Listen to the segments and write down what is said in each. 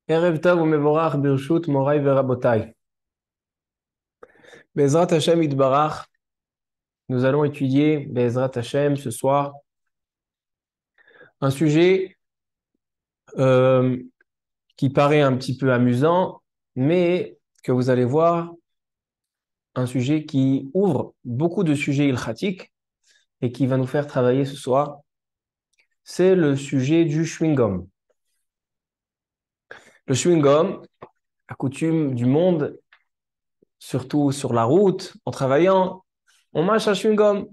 Erev Tov u'mevorach birshut morai verabotai. Bezrat Hashem Yitbarach, nous allons étudier Bezrat Hashem ce soir un sujet euh, qui paraît un petit peu amusant, mais que vous allez voir, un sujet qui ouvre beaucoup de sujets ilchatiques et qui va nous faire travailler ce soir. C'est le sujet du chewing-gum. Le chewing-gum, à coutume du monde, surtout sur la route, en travaillant, on mâche un chewing-gum.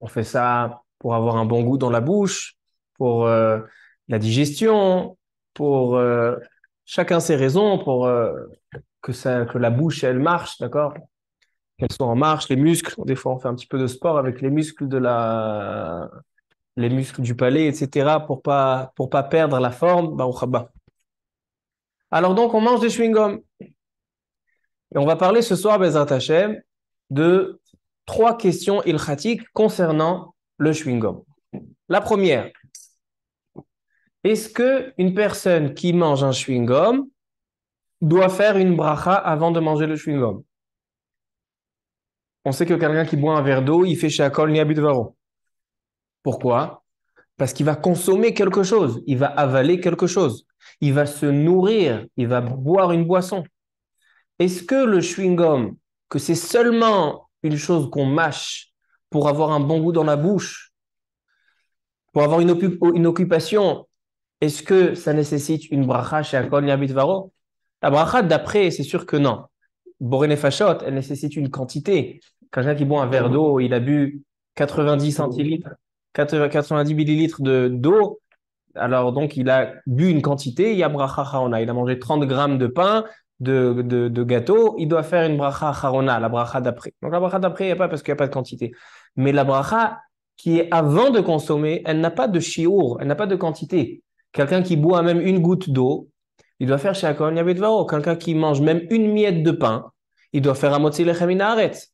On fait ça pour avoir un bon goût dans la bouche, pour la digestion, pour chacun ses raisons, pour que la bouche, elle marche, d'accord? Qu'elle soit en marche, les muscles. Des fois, on fait un petit peu de sport avec les muscles les muscles du palais, etc., pour pas perdre la forme. Baruch haba. Alors donc, on mange des chewing-gums. Et on va parler ce soir, Bezrat Hashem, de 3 questions ilchatiques concernant le chewing-gum. La première, est-ce que une personne qui mange un chewing-gum doit faire une bracha avant de manger le chewing-gum? On sait que quelqu'un qui boit un verre d'eau, il fait shakol ni varo. Pourquoi? Parce qu'il va consommer quelque chose, il va avaler quelque chose, il va se nourrir, il va boire une boisson. Est-ce que le chewing-gum, que c'est seulement une chose qu'on mâche pour avoir un bon goût dans la bouche, pour avoir une occupation, est-ce que ça nécessite une bracha chez Akol Varo? La bracha d'après, c'est sûr que non. Boré Nefashot, elle nécessite une quantité. Quelqu'un qui boit un verre d'eau, il a bu 90 centilitres, 90 millilitres d'eau. Alors donc, il a bu une quantité, il y a bracha charona. Il a mangé 30 grammes de pain, de gâteau. Il doit faire une bracha charona, la bracha d'après. Donc la bracha d'après, il n'y a pas parce qu'il n'y a pas de quantité. Mais la bracha qui est avant de consommer, elle n'a pas de shiur, elle n'a pas de quantité. Quelqu'un qui boit même une goutte d'eau, il doit faire shakol varo. Quelqu'un qui mange même une miette de pain, il doit faire amotzi lechem min haaretz.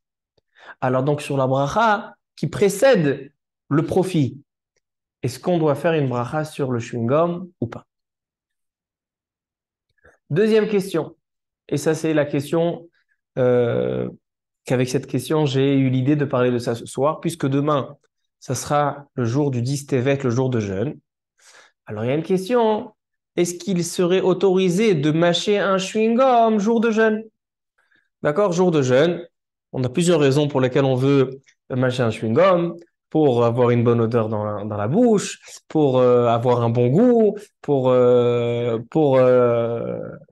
Alors donc sur la bracha qui précède le profit, est-ce qu'on doit faire une bracha sur le chewing-gum ou pas? Deuxième question, et ça c'est la question qu'avec cette question j'ai eu l'idée de parler de ça ce soir, puisque demain ça sera le jour du 10 Tevet, le jour de jeûne. Alors il y a une question, est-ce qu'il serait autorisé de mâcher un chewing-gum jour de jeûne? D'accord, jour de jeûne, on a plusieurs raisons pour lesquelles on veut mâcher un chewing-gum, pour avoir une bonne odeur dans la bouche, pour avoir un bon goût, pour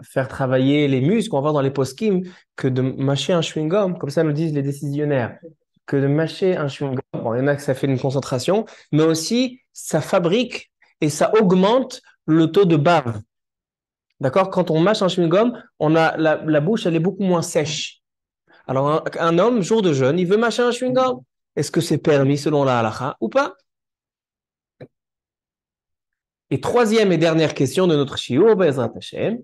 faire travailler les muscles. On va voir dans les post-kim que de mâcher un chewing-gum, comme ça nous disent les décisionnaires, que de mâcher un chewing-gum, bon, il y en a que ça fait une concentration, mais aussi ça fabrique et ça augmente le taux de bave. D'accord? Quand on mâche un chewing-gum, on a la bouche, elle est beaucoup moins sèche. Alors, un homme, jour de jeûne, il veut mâcher un chewing-gum. Est-ce que c'est permis selon la halakha ou pas? Et troisième et dernière question de notre shiur, Be'ezrat Hashem,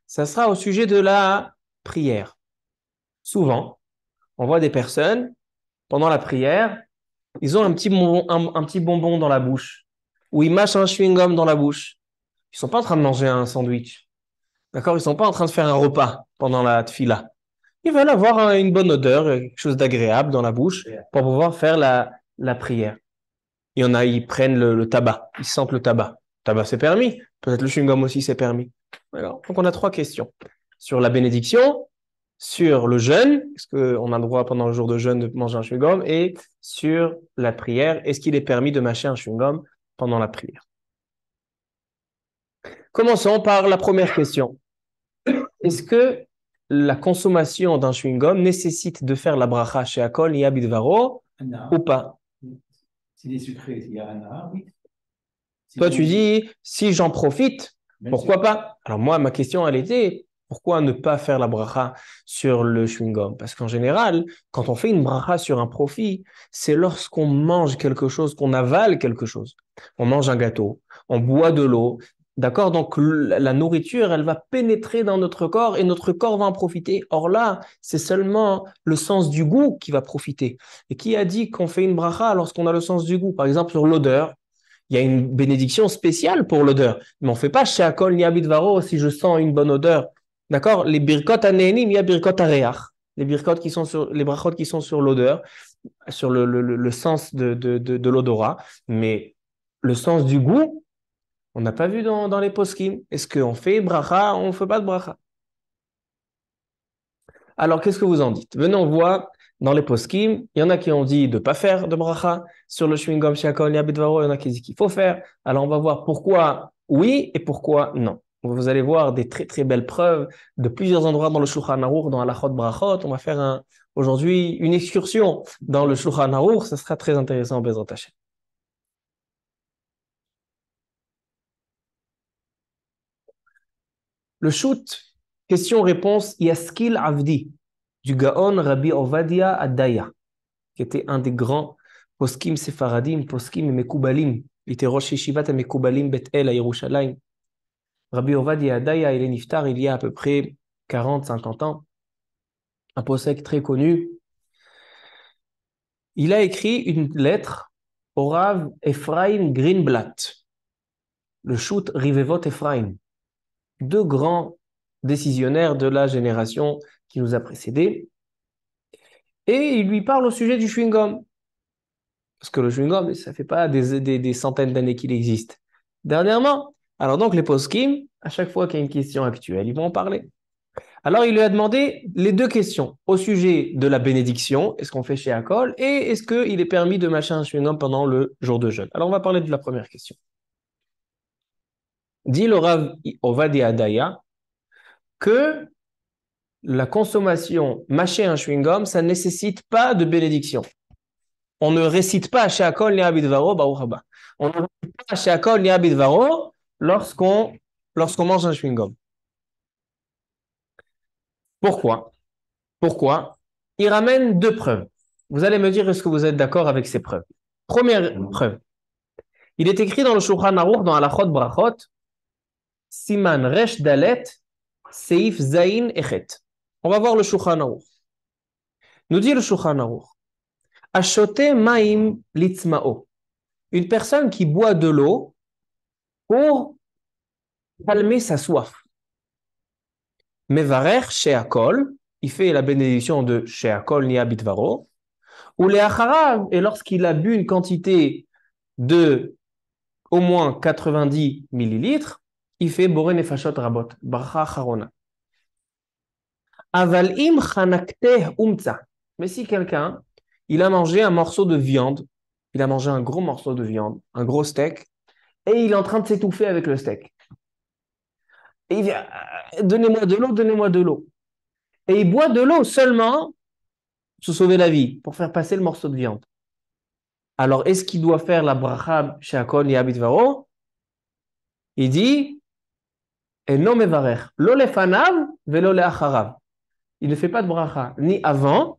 ça sera au sujet de la prière. Souvent, on voit des personnes, pendant la prière, ils ont un petit bonbon dans la bouche, ou ils mâchent un chewing-gum dans la bouche. Ils ne sont pas en train de manger un sandwich. D'accord? Ils ne sont pas en train de faire un repas pendant la tfila. Ils veulent avoir une bonne odeur, quelque chose d'agréable dans la bouche pour pouvoir faire la prière. Il y en a, ils prennent le tabac, ils sentent le tabac. Le tabac, c'est permis. Peut-être le chewing-gum aussi, c'est permis. Alors, donc, on a 3 questions. Sur la bénédiction, sur le jeûne, est-ce qu'on a le droit pendant le jour de jeûne de manger un chewing-gum, et sur la prière, est-ce qu'il est permis de mâcher un chewing-gum pendant la prière? Commençons par la première question. Est-ce que la consommation d'un chewing-gum nécessite de faire la bracha chez Akol et Abidvaro ou pas? C'est des sucrés, il y a un oui. Toi, tu dis, si j'en profite, pourquoi pas? Alors moi, ma question, elle était, pourquoi ne pas faire la bracha sur le chewing-gum? Parce qu'en général, quand on fait une bracha sur un profit, c'est lorsqu'on mange quelque chose, qu'on avale quelque chose. On mange un gâteau, on boit de l'eau, d'accord? Donc la nourriture, elle va pénétrer dans notre corps et notre corps va en profiter. Or là, c'est seulement le sens du goût qui va profiter. Et qui a dit qu'on fait une bracha lorsqu'on a le sens du goût? Par exemple, sur l'odeur. Il y a une bénédiction spéciale pour l'odeur. Mais on ne fait pas she'akol ni'a bidvaro si je sens une bonne odeur. D'accord? Les birkot ane'enim, il y a birkot areach. Les birkot qui sont sur, les brachot qui sont sur l'odeur, sur le sens de l'odorat. Mais le sens du goût, on n'a pas vu dans les poskim. Est-ce qu'on fait bracha ou on ne fait pas de bracha? Alors, qu'est-ce que vous en dites? Venez, on voit dans les poskim, il y en a qui ont dit de ne pas faire de bracha sur le chewing-gum she'akol ni'a bidvaro, il y en a qui disent qu'il faut faire. Alors, on va voir pourquoi oui et pourquoi non. Vous allez voir des très très belles preuves de plusieurs endroits dans le Shulchan Aruch, dans Halachot Brachot. On va faire aujourd'hui une excursion dans le Shulchan Aruch. Ça sera très intéressant, Bezrat Hashem. Le shoot, question-réponse, Yaskil Avdi, du Gaon Rabbi Ovadia Adaya, qui était un des grands poskim séfaradim, poskim et mekoubalim. Il était Rosh Yeshivat et Mekoubalim Bet El à Yerushalayim. Rabbi Ovadia Adaya, il est niftar il y a à peu près 40-50 ans. Un posek très connu. Il a écrit une lettre au Rav Ephraim Greenblatt, le shoot Rivevot Ephraim. Deux grands décisionnaires de la génération qui nous a précédés. Et il lui parle au sujet du chewing-gum. Parce que le chewing-gum, ça ne fait pas des centaines d'années qu'il existe. Dernièrement, alors donc les poskim, à chaque fois qu'il y a une question actuelle, ils vont en parler. Alors il lui a demandé les deux questions au sujet de la bénédiction, est-ce qu'on fait chez Akol, et est-ce qu'il est permis de mâcher un chewing-gum pendant le jour de jeûne. Alors on va parler de la première question. Dit le Rav Ovadia Adaya que la consommation, mâcher un chewing-gum, ça ne nécessite pas de bénédiction. On ne récite pas she'akol ni'a bidvaro baruch haba. On ne récite pas she'akol ni'a bidvaro lorsqu'on mange un chewing-gum. Pourquoi? Pourquoi? Il ramène deux preuves. Vous allez me dire, est-ce que vous êtes d'accord avec ces preuves? Première preuve. Il est écrit dans le Shulchan Aruch, dans Halachot Brachot, Siman Resh Dalet, Seif Zain Echet. On va voir le Shulchan Aruch. Nous dit le Shulchan Aruch, Ashote Maim Litzmao. Une personne qui boit de l'eau pour calmer sa soif. Mevarer she'akol, il fait la bénédiction de she'akol ni'a bitvaro, ou le'acharav, et lorsqu'il a bu une quantité de au moins 90 millilitres, il fait boré nefashot rabot, bracha charona. Aval im chanakte umtza. Mais si quelqu'un, il a mangé un morceau de viande, il a mangé un gros morceau de viande, un gros steak, et il est en train de s'étouffer avec le steak. Et il vient, donnez-moi de l'eau, donnez-moi de l'eau. Et il boit de l'eau seulement pour se sauver la vie, pour faire passer le morceau de viande. Alors, est-ce qu'il doit faire la bracha she'akol ni'a bidvaro? Il dit, et non mevarer, lo lefanav velo leacharav. Il ne fait pas de bracha ni avant,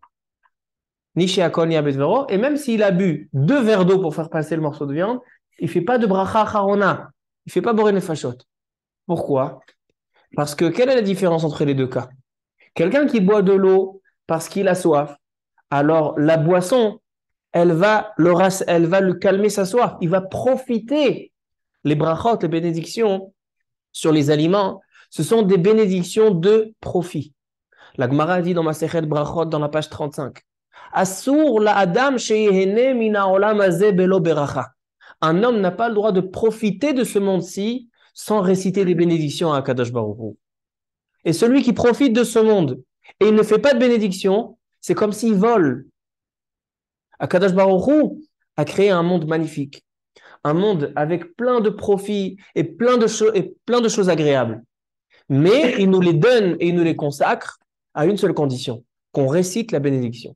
ni she'akol ni'a bidvaro, et même s'il a bu 2 verres d'eau pour faire passer le morceau de viande, il ne fait pas de bracha charona. Il ne fait pas boré nefashot. Pourquoi? Parce que quelle est la différence entre les deux cas? Quelqu'un qui boit de l'eau parce qu'il a soif, alors la boisson, elle va lui calmer sa soif. Il va profiter. Les brachot, les bénédictions sur les aliments, ce sont des bénédictions de profit. La Gemara dit dans Masechet Brachot, dans la page 35, Asur la adam sheyehene mina olam hazeh belo beracha. Un homme n'a pas le droit de profiter de ce monde-ci sans réciter les bénédictions à Kadosh Baruch Hu. Et celui qui profite de ce monde et il ne fait pas de bénédiction, c'est comme s'il vole. Akadosh Baruch Hu a créé un monde magnifique, un monde avec plein de profits et plein de choses agréables. Mais il nous les donne et il nous les consacre à une seule condition, qu'on récite la bénédiction.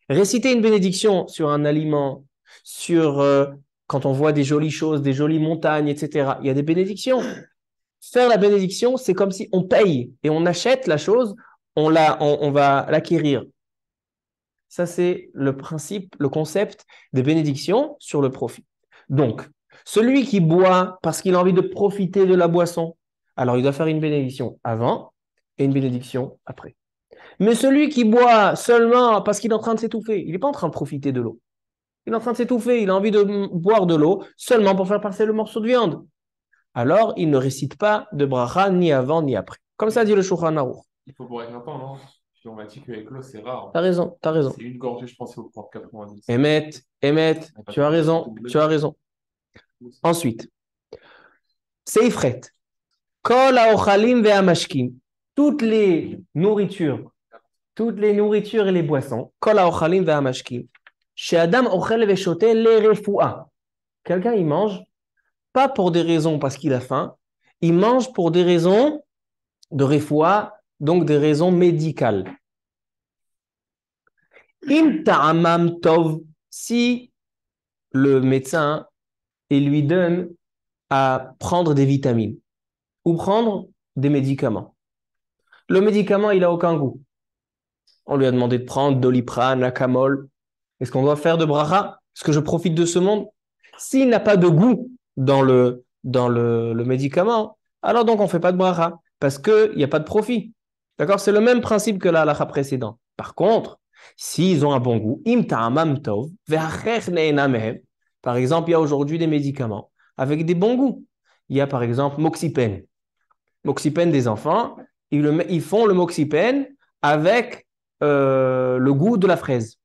Réciter une bénédiction sur un aliment, sur quand on voit des jolies choses, des jolies montagnes, etc. Il y a des bénédictions. Faire la bénédiction, c'est comme si on paye et on achète la chose, on va l'acquérir. Ça, c'est le principe, le concept des bénédictions sur le profit. Donc, celui qui boit parce qu'il a envie de profiter de la boisson, alors il doit faire une bénédiction avant et une bénédiction après. Mais celui qui boit seulement parce qu'il est en train de s'étouffer, il n'est pas en train de profiter de l'eau. Il est en train de s'étouffer, il a envie de boire de l'eau seulement pour faire passer le morceau de viande. Alors, il ne récite pas de bracha ni avant ni après. Comme ça dit le Shulchan Aruch. Il faut boire avec un temps, non? Puis on m'a dit qu'avec l'eau, c'est rare. T'as raison, t'as raison. C'est une gorgée, je pense, il faut prendre 90. Émet, tu as raison, tu as raison. Ensuite, Seifret. Kol haochalim ve'amashkim. Toutes les nourritures et les boissons. Kol haochalim ve'amashkim. She'adam ochel ve'shote lerefu'a. Quelqu'un, il mange, pas pour des raisons parce qu'il a faim, il mange pour des raisons de refoua, donc des raisons médicales. Im ta'amam tov, si le médecin il lui donne à prendre des vitamines ou prendre des médicaments. Le médicament, il n'a aucun goût. On lui a demandé de prendre Doliprane, Acamol. Est-ce qu'on doit faire de bracha? Est-ce que je profite de ce monde? S'il n'a pas de goût dans le médicament, alors donc on ne fait pas de bracha parce qu'il n'y a pas de profit. D'accord? C'est le même principe que la halakha précédente. Par contre, s'ils ont un bon goût, im ta'amam tov, ve'achech ne'ena mehem. Par exemple, il y a aujourd'hui des médicaments avec des bons goûts. Il y a par exemple Moxipène. Moxipène des enfants, ils font le Moxipène avec le goût de la fraise.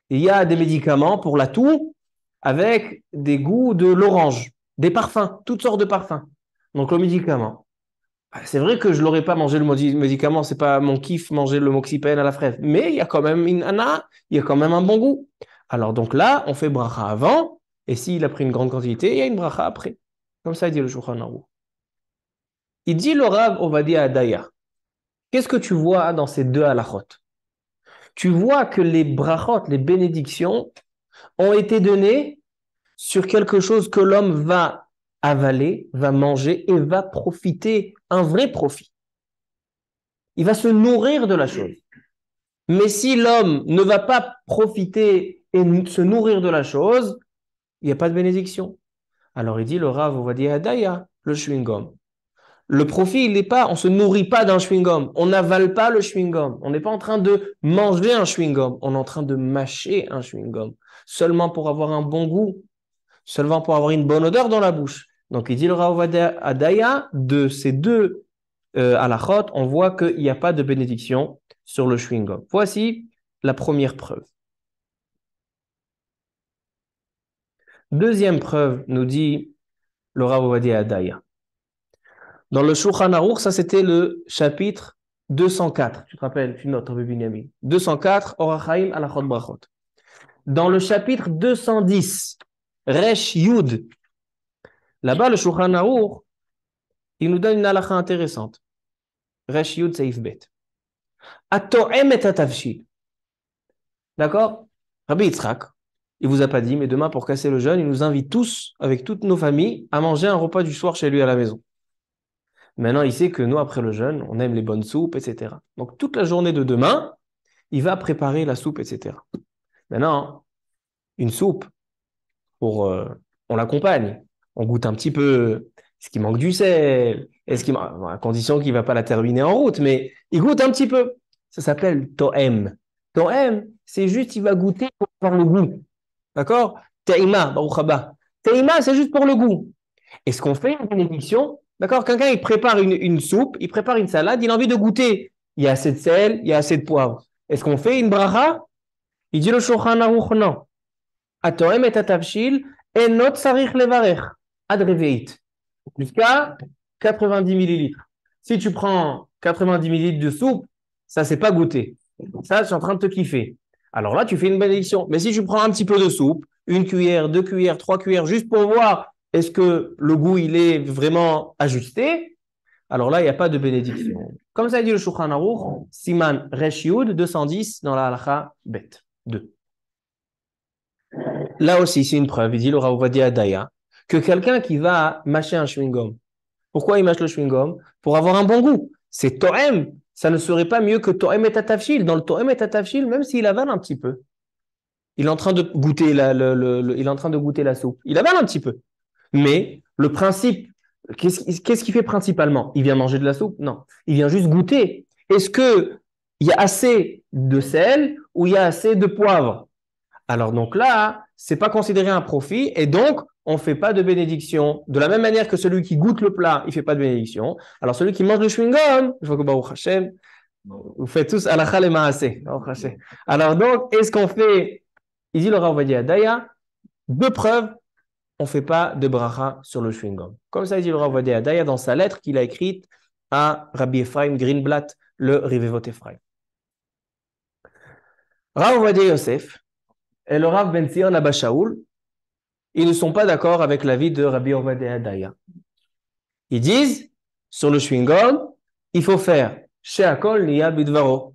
Il y a des médicaments pour la toux avec des goûts de l'orange, des parfums, toutes sortes de parfums. Donc le médicament. C'est vrai que je ne l'aurais pas mangé le médicament, c'est pas mon kiff manger le Moxipène à la fraise, mais il y a quand même il y a quand même un bon goût. Alors donc là, on fait bracha avant, et s'il a pris une grande quantité, il y a une bracha après. Comme ça, il dit le Shulchan Aruch. Il dit le Rav Ovadia Adaya. Qu'est-ce que tu vois dans ces deux halachot? Tu vois que les brachot, les bénédictions, ont été données sur quelque chose que l'homme va avaler, va manger et va profiter, un vrai profit. Il va se nourrir de la chose. Mais si l'homme ne va pas profiter et se nourrir de la chose, il n'y a pas de bénédiction. Alors il dit le Rav Ovadia Adaya, le chewing-gum. Le profit, il n'est pas, on ne se nourrit pas d'un chewing-gum, on n'avale pas le chewing-gum, on n'est pas en train de manger un chewing-gum, on est en train de mâcher un chewing-gum, seulement pour avoir un bon goût, seulement pour avoir une bonne odeur dans la bouche. Donc il dit le Rav Adaya, de ces deux halachot, on voit qu'il n'y a pas de bénédiction sur le chewing-gum. Voici la première preuve. Deuxième preuve, nous dit le Rav Adaya. Dans le Shulchan Aruch, ça c'était le chapitre 204. Tu te rappelles, tu notes, Rabbi Binyamin. 204, Orach Chaim Halachot Brachot. Dans le chapitre 210, Resh Yud, là-bas le Shulchan Aruch, il nous donne une halakha intéressante. Resh Yud Seif Bet. Ato'em et atavshil. D'accord? Rabbi Yitzhak, il vous a pas dit, mais demain pour casser le jeûne, il nous invite tous, avec toutes nos familles, à manger un repas du soir chez lui à la maison. Maintenant, il sait que nous, après le jeûne, on aime les bonnes soupes, etc. Donc, toute la journée de demain, il va préparer la soupe, etc. Maintenant, une soupe, on l'accompagne. On goûte un petit peu. Est-ce qu'il manque du sel? À condition qu'il ne va pas la terminer en route, mais il goûte un petit peu. Ça s'appelle to'em. To'em, c'est juste, il va goûter pour avoir le goût. D'accord? Te'ima, baruch haba. Te'ima, c'est juste pour le goût. Est-ce qu'on fait une bénédiction? D'accord? Quelqu'un, il prépare une soupe, il prépare une salade, il a envie de goûter. Il y a assez de sel, il y a assez de poivre. Est-ce qu'on fait une bracha? Il dit le Shulchan Aruch, non. Atoem et atavshil, enot sarich levarech, ad reveit. Jusqu'à 90 millilitres. Si tu prends 90 millilitres de soupe, ça, c'est pas goûter. Ça, je suis en train de te kiffer. Alors là, tu fais une bénédiction. Mais si tu prends un petit peu de soupe, une cuillère, 2 cuillères, 3 cuillères, juste pour voir est-ce que le goût, il est vraiment ajusté? Alors là, il n'y a pas de bénédiction. Comme ça dit le Shulchan Aruch, Siman Resh Yud 210 dans la halakha Bet 2. Là aussi, c'est une preuve, il dit le Rav Ovadia Adaya, que quelqu'un qui va mâcher un chewing-gum, pourquoi il mâche le chewing-gum? Pour avoir un bon goût. C'est To'em. Ça ne serait pas mieux que To'em et Tatavshil. Dans le To'em et Tatavshil, même s'il avale un petit peu, il est en train de goûter il est en train de goûter la soupe. Il avale un petit peu. Mais le principe, qu'est-ce qu'il fait principalement? Il vient manger de la soupe? Non. Il vient juste goûter. Est-ce qu'il y a assez de sel ou il y a assez de poivre? Alors donc là, c'est pas considéré un profit et donc on fait pas de bénédiction. De la même manière que celui qui goûte le plat, il fait pas de bénédiction. Alors celui qui mange le chewing-gum, je vois que Baruch Hashem, vous faites tous halakha le maaseh. Baruch Hashem. Alors donc, est-ce qu'on fait, il dit le Rav Ovadia Daya, deux preuves, on fait pas de bracha sur le chewing-gum. Comme ça, il dit le Rav Ovadia Daya dans sa lettre qu'il a écrite à Rabbi Ephraim Greenblatt, le Rivevot Ephraim. Rav Ovadia Yosef et le Rav Ben Zion Abba Shaul, ils ne sont pas d'accord avec l'avis de Rabbi Ovadia Daya. Ils disent, sur le chewing-gum, il faut faire She'akol Niya Bidvaro.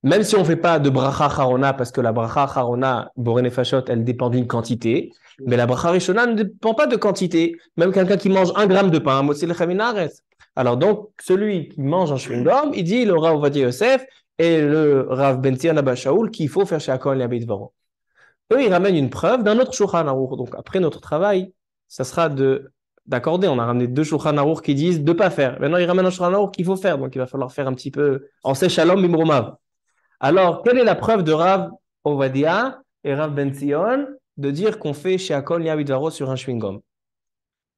Même si on ne fait pas de bracha charona, parce que la bracha charona, boré nefashot, elle dépend d'une quantité, mais la bracha rishona ne dépend pas de quantité. Même quelqu'un qui mange 1 gramme de pain, motzi lechem min haaretz. Alors donc, celui qui mange un chewing-gum, il dit le Rav Ovadia Yosef et le Rav Ben Zion Abba Shaul qu'il faut faire She'akol Niya Bidvaro. Eux, ils ramènent une preuve d'un autre Shulchan Aruch. Donc, après notre travail, ça sera d'accorder. On a ramené 2 Shulchan Aruch qui disent de ne pas faire. Maintenant, ils ramènent un Shulchan Aruch qu'il faut faire. Donc, il va falloir faire un petit peu en Shalom Mimromav. Alors, quelle est la preuve de Rav Ovadia et Rav Ben Zion de dire qu'on fait chez Akol Niya Bidvaro sur un chewing-gum?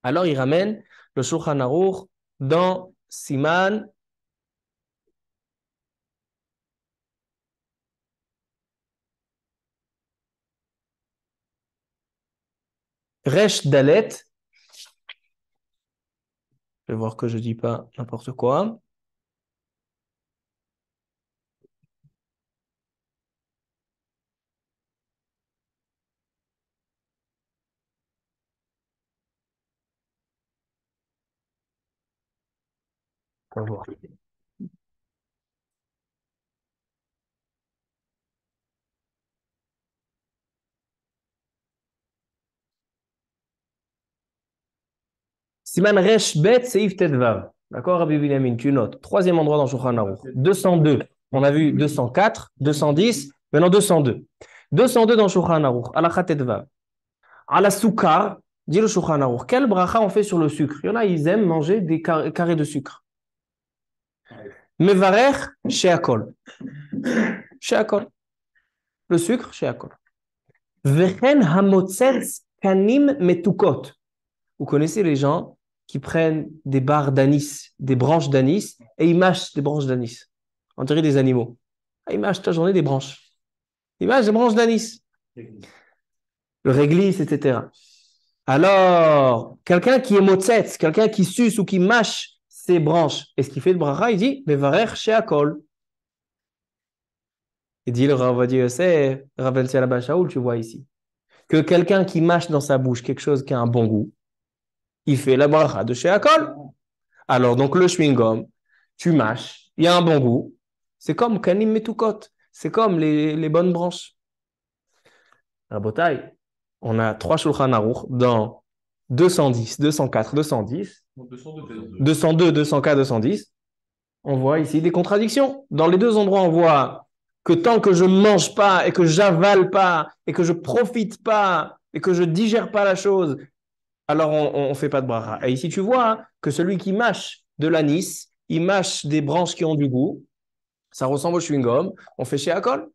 Alors, ils ramènent le Shulchan Aruch dans Siman Resh Dalet. Je vais voir que je ne dis pas n'importe quoi. On va voir. Siman Resh Bet Seif Tedvav. D'accord, Rabbi Binyamin, tu notes. 3e endroit dans Shulchan Aruch. 202. On a vu 204, 210, maintenant 202. 202 dans Shulchan Aruch. Alakha Tedvav. Ala Soukar, dit le Shulchan Aruch. Quel bracha on fait sur le sucre? Il y en a, ils aiment manger des carrés de sucre. Mevarer Sheakol. Sheakol. Le sucre, Sheakol. Vechen Hamotzetz Kanim Metukot. Vous connaissez les gens qui prennent des barres d'anis, des branches d'anis, et ils mâchent des branches d'anis. On dirait des animaux. Ils mâchent toute la journée des branches. Ils mâchent des branches d'anis. Le réglisse, etc. Alors, quelqu'un qui est motzetz, quelqu'un qui suce ou qui mâche ses branches, et ce qu'il fait de bracha, il dit, mevarer she'akol. Il dit le Rav Ovadia Yosef, Rav Ben Zion Abba Shaul, tu vois ici, que quelqu'un qui mâche dans sa bouche quelque chose qui a un bon goût, il fait la bracha de she'akol. Alors, donc, le chewing-gum, tu mâches, il y a un bon goût. C'est comme kanim metukot. C'est comme les bonnes branches. Rabotai, on a 3 Shulchan Aruch dans 210, 204, 210, 202, 204, 210. On voit ici des contradictions. Dans les 2 endroits, on voit que tant que je ne mange pas et que j'avale pas et que je profite pas et que je digère pas la chose, alors on ne fait pas de bracha. Et ici, tu vois que celui qui mâche de l'anis, il mâche des branches qui ont du goût, ça ressemble au chewing-gum, on fait chez Akol.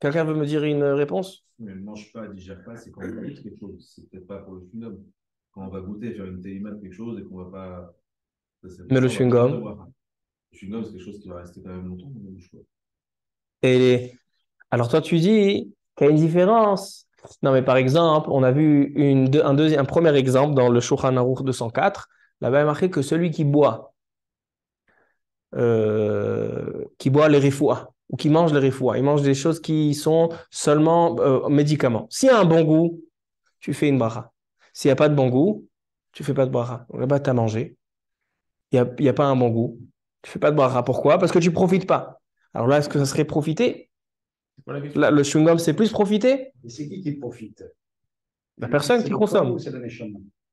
Quelqu'un veut me dire une réponse? Mais ne mange pas, digère pas, c'est quand on goûte quelque chose. C'est peut-être pas pour le chewing-gum. Quand on va goûter, faire une télémat de quelque chose et qu'on va pas. Mais le chewing-gum? Le chewing-gum, c'est quelque chose qui va rester quand même longtemps dans la bouche. Et alors toi, tu dis qu'il y a une différence. Non, mais par exemple, on a vu un premier exemple dans le Shulchan Aruch 204. Là-bas, il est marqué que celui qui boit les rifoua ou qui mange les rifoua, il mange des choses qui sont seulement médicaments. S'il y a un bon goût, tu fais une bracha. S'il n'y a pas de bon goût, tu fais pas de bracha. Là-bas, tu as mangé. Il n'y a pas un bon goût. Tu fais pas de bracha. Pourquoi? Parce que tu profites pas. Alors là, est-ce que ça serait profiter? Là, le chewing-gum, c'est plus profiter? Et c'est qui profite? La personne qui consomme. C'est le méchant.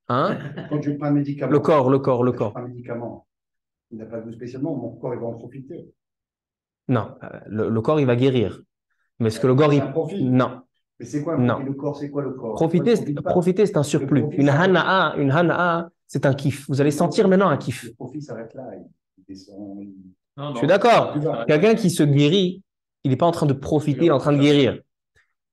Hein? Quand je prends un médicament. Le corps. Je prends un médicament. Il n'a pas de goût spécialement, mon corps il va en profiter. Non, le corps il va guérir. Mais est-ce que le corps il profite? Non. Mais c'est quoi non. Le corps? C'est quoi le corps? Profiter, c'est un surplus. Une hana'a, c'est un kiff. Vous allez sentir maintenant un kiff. Le profit s'arrête là. Il descend. Je suis d'accord. Quelqu'un qui se guérit, Il n'est pas en train de profiter, il est en train de guérir.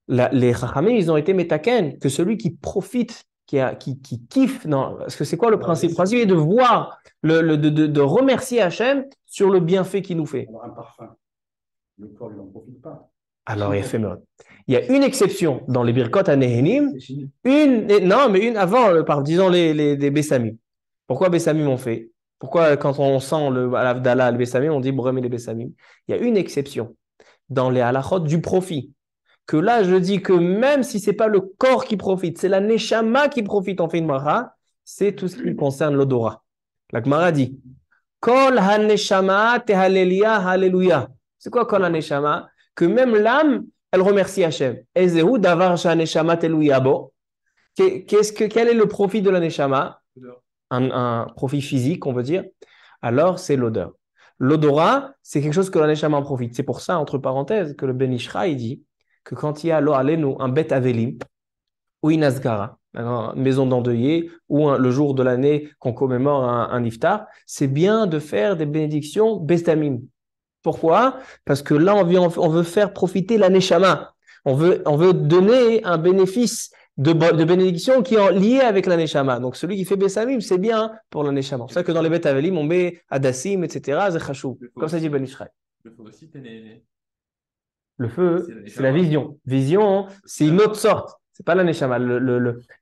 Les Chachamim, ils ont été métaken, que celui qui profite, qui kiffe, non, parce que c'est quoi le principe? Le principe est de voir, de remercier Hachem sur le bienfait qu'il nous fait. Alors, un parfum, le corps, il n'en profite pas. Alors, il fait mode. Il y a une exception dans les Birkot à Nehenim, une avant, disons les Bessamim. Pourquoi Bessamim on fait? Pourquoi quand on sent à l'Avdallah, le Bessamim, on dit Brem et les Bessamim? Il y a une exception dans les halachot du profit. Que là, je dis que même si ce n'est pas le corps qui profite, c'est la neshama qui profite, on fait une mara, c'est tout ce qui concerne l'odorat. La Gemara dit Kol ha-neshama tehalelia haleluya. C'est quoi Kol ha-neshama? Que même l'âme, elle remercie Hachem. Ezehu davar ha-neshama teluya bo. Quel est le profit de la neshama? Un profit physique, on veut dire. Alors, c'est l'odeur. L'odorat, c'est quelque chose que la neshama en profite. C'est pour ça, entre parenthèses, que le Ben Ishra, il dit que quand il y a un bet avelim ou une asgara, une maison d'endeuillé, ou le jour de l'année qu'on commémore un iftar, c'est bien de faire des bénédictions bestamim. Pourquoi? Parce que là, on veut faire profiter la neshama. On veut donner un bénéfice de bénédiction qui est lié avec la neshama. Donc, celui qui fait bestamim, c'est bien pour la neshama. C'est ça que dans les bet avelim, on met adassim, etc. C'est chachou. Comme ça dit Ben Ishraï. Le feu aussi, t'es Le feu, c'est la vision. Vision, c'est une autre sorte. C'est pas la neshama.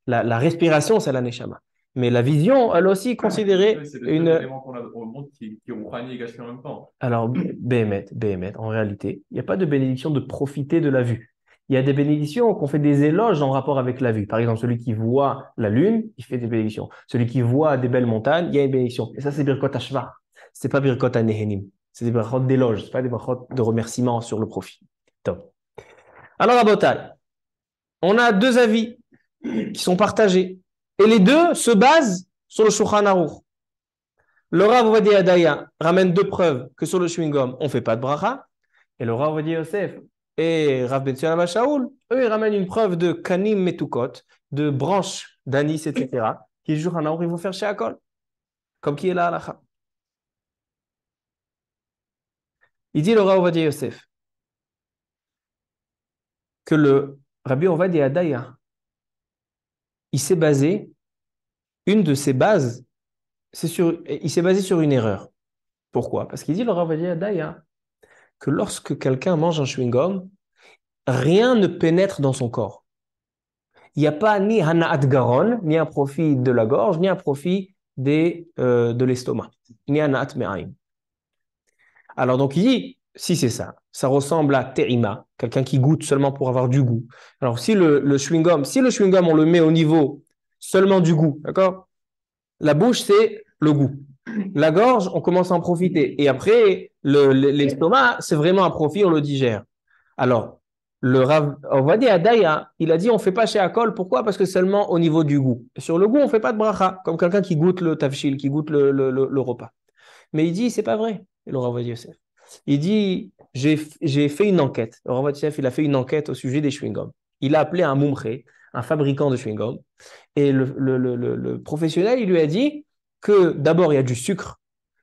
La respiration, c'est la neshama. Mais la vision, elle aussi considérée c'est le une. élément qu'on a au monde qui ont rani et gâché en même temps. Alors, Béhémet, en réalité, il n'y a pas de bénédiction de profiter de la vue. Il y a des bénédictions qu'on fait des éloges en rapport avec la vue. Par exemple, celui qui voit la lune, il fait des bénédictions. Celui qui voit des belles montagnes, il y a une bénédiction. Et ça, c'est Birkot Hashva. C'est pas Birkot Nehenim. C'est des brachot d'éloge. C'est pas des brachot de remerciement sur le profit. Top. Alors, Rabotai, on a deux avis qui sont partagés. Et les deux se basent sur le Shulchan Aruch. Le Rav Ovadia Adaya ramène deux preuves que sur le chewing-gum, on ne fait pas de bracha. Et le Rav Ovadia Yosef et Rav Ben Sion Shaoul, eux, ils ramènent une preuve de kanim metukot, de branches d'anis, etc., qui, le Shulchan Aruch, ils vont faire chez Akol, comme qui est là à la. Il dit le Rav Ovadia Yosef que le Rabbi Ovadia Adaya, il s'est basé, une de ses bases, il s'est basé sur une erreur. Pourquoi? Parce qu'il dit le Rav Ovadia Adaya que lorsque quelqu'un mange un chewing-gum, rien ne pénètre dans son corps. Il n'y a pas ni hana'at garon, ni un profit de la gorge, ni un profit de l'estomac, ni hana'at me'aim. Alors donc il dit, si c'est ça, ça ressemble à terima, quelqu'un qui goûte seulement pour avoir du goût. Alors si le chewing-gum, on le met au niveau seulement du goût, d'accord? La bouche, c'est le goût. La gorge, on commence à en profiter. Et après, l'estomac, c'est vraiment un profit, on le digère. Alors, le Rav Ovadia Adaya, il a dit on ne fait pas chez Akol. Pourquoi? Parce que seulement au niveau du goût. Et sur le goût, on ne fait pas de bracha, comme quelqu'un qui goûte le tafshil, qui goûte le repas. Mais il dit, c'est pas vrai, le Rav Ovadia Yosef. Il dit, j'ai fait une enquête. Le Rav Ovadia Yosef, il a fait une enquête au sujet des chewing-gums. Il a appelé un mumche, un fabricant de chewing-gum. Et le professionnel, il lui a dit que d'abord, il y a du sucre,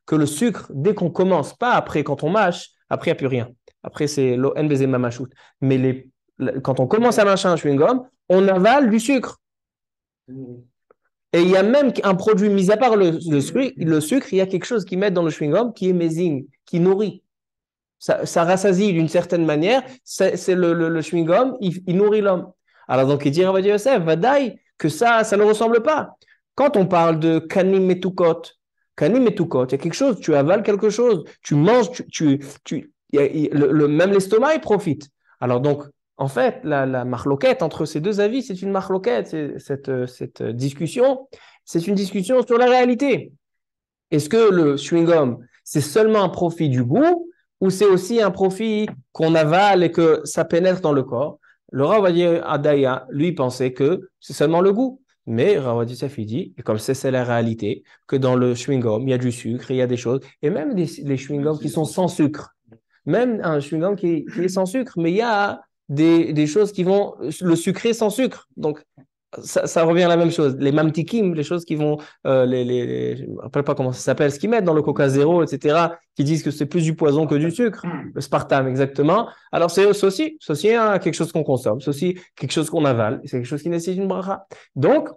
que le sucre, dès qu'on commence, pas après, quand on mâche, après, il n'y a plus rien. Après, c'est l'ONBZ Mamachout. Mais quand on commence à mâcher un chewing-gum, on avale du sucre. Et il y a même un produit, mis à part le sucre, il y a quelque chose qu'ils mettent dans le chewing-gum qui est mézing, qui nourrit. Ça rassasie d'une certaine manière. C'est le chewing-gum, il nourrit l'homme. Alors donc, il dit Rav Yosef, Vadaï, que ça ne ressemble pas. Quand on parle de kanim metukot, il y a quelque chose, tu avales quelque chose, tu manges, même l'estomac, il profite. Alors donc, en fait, la marloquette entre ces deux avis, c'est une marloquette, cette discussion, c'est une discussion sur la réalité. Est-ce que le chewing-gum, c'est seulement un profit du goût ou c'est aussi un profit qu'on avale et que ça pénètre dans le corps? Le Rav Adaya, lui, pensait que c'est seulement le goût. Mais Rav Yosef, il dit, et comme c'est la réalité, que dans le chewing-gum, il y a du sucre, il y a des choses, et même les chewing-gums qui sont sans sucre. Même un chewing-gum qui est sans sucre, mais il y a des choses qui vont le sucrer sans sucre. Donc, ça revient à la même chose. Les mamtikim, les choses qui vont, je ne me rappelle pas comment ça s'appelle, ce qu'ils mettent dans le Coca Zéro, etc., qui disent que c'est plus du poison que du sucre, le spartame, exactement. Alors, c'est aussi quelque chose qu'on consomme, c'est aussi quelque chose qu'on avale, c'est quelque chose qui nécessite une bracha. Donc,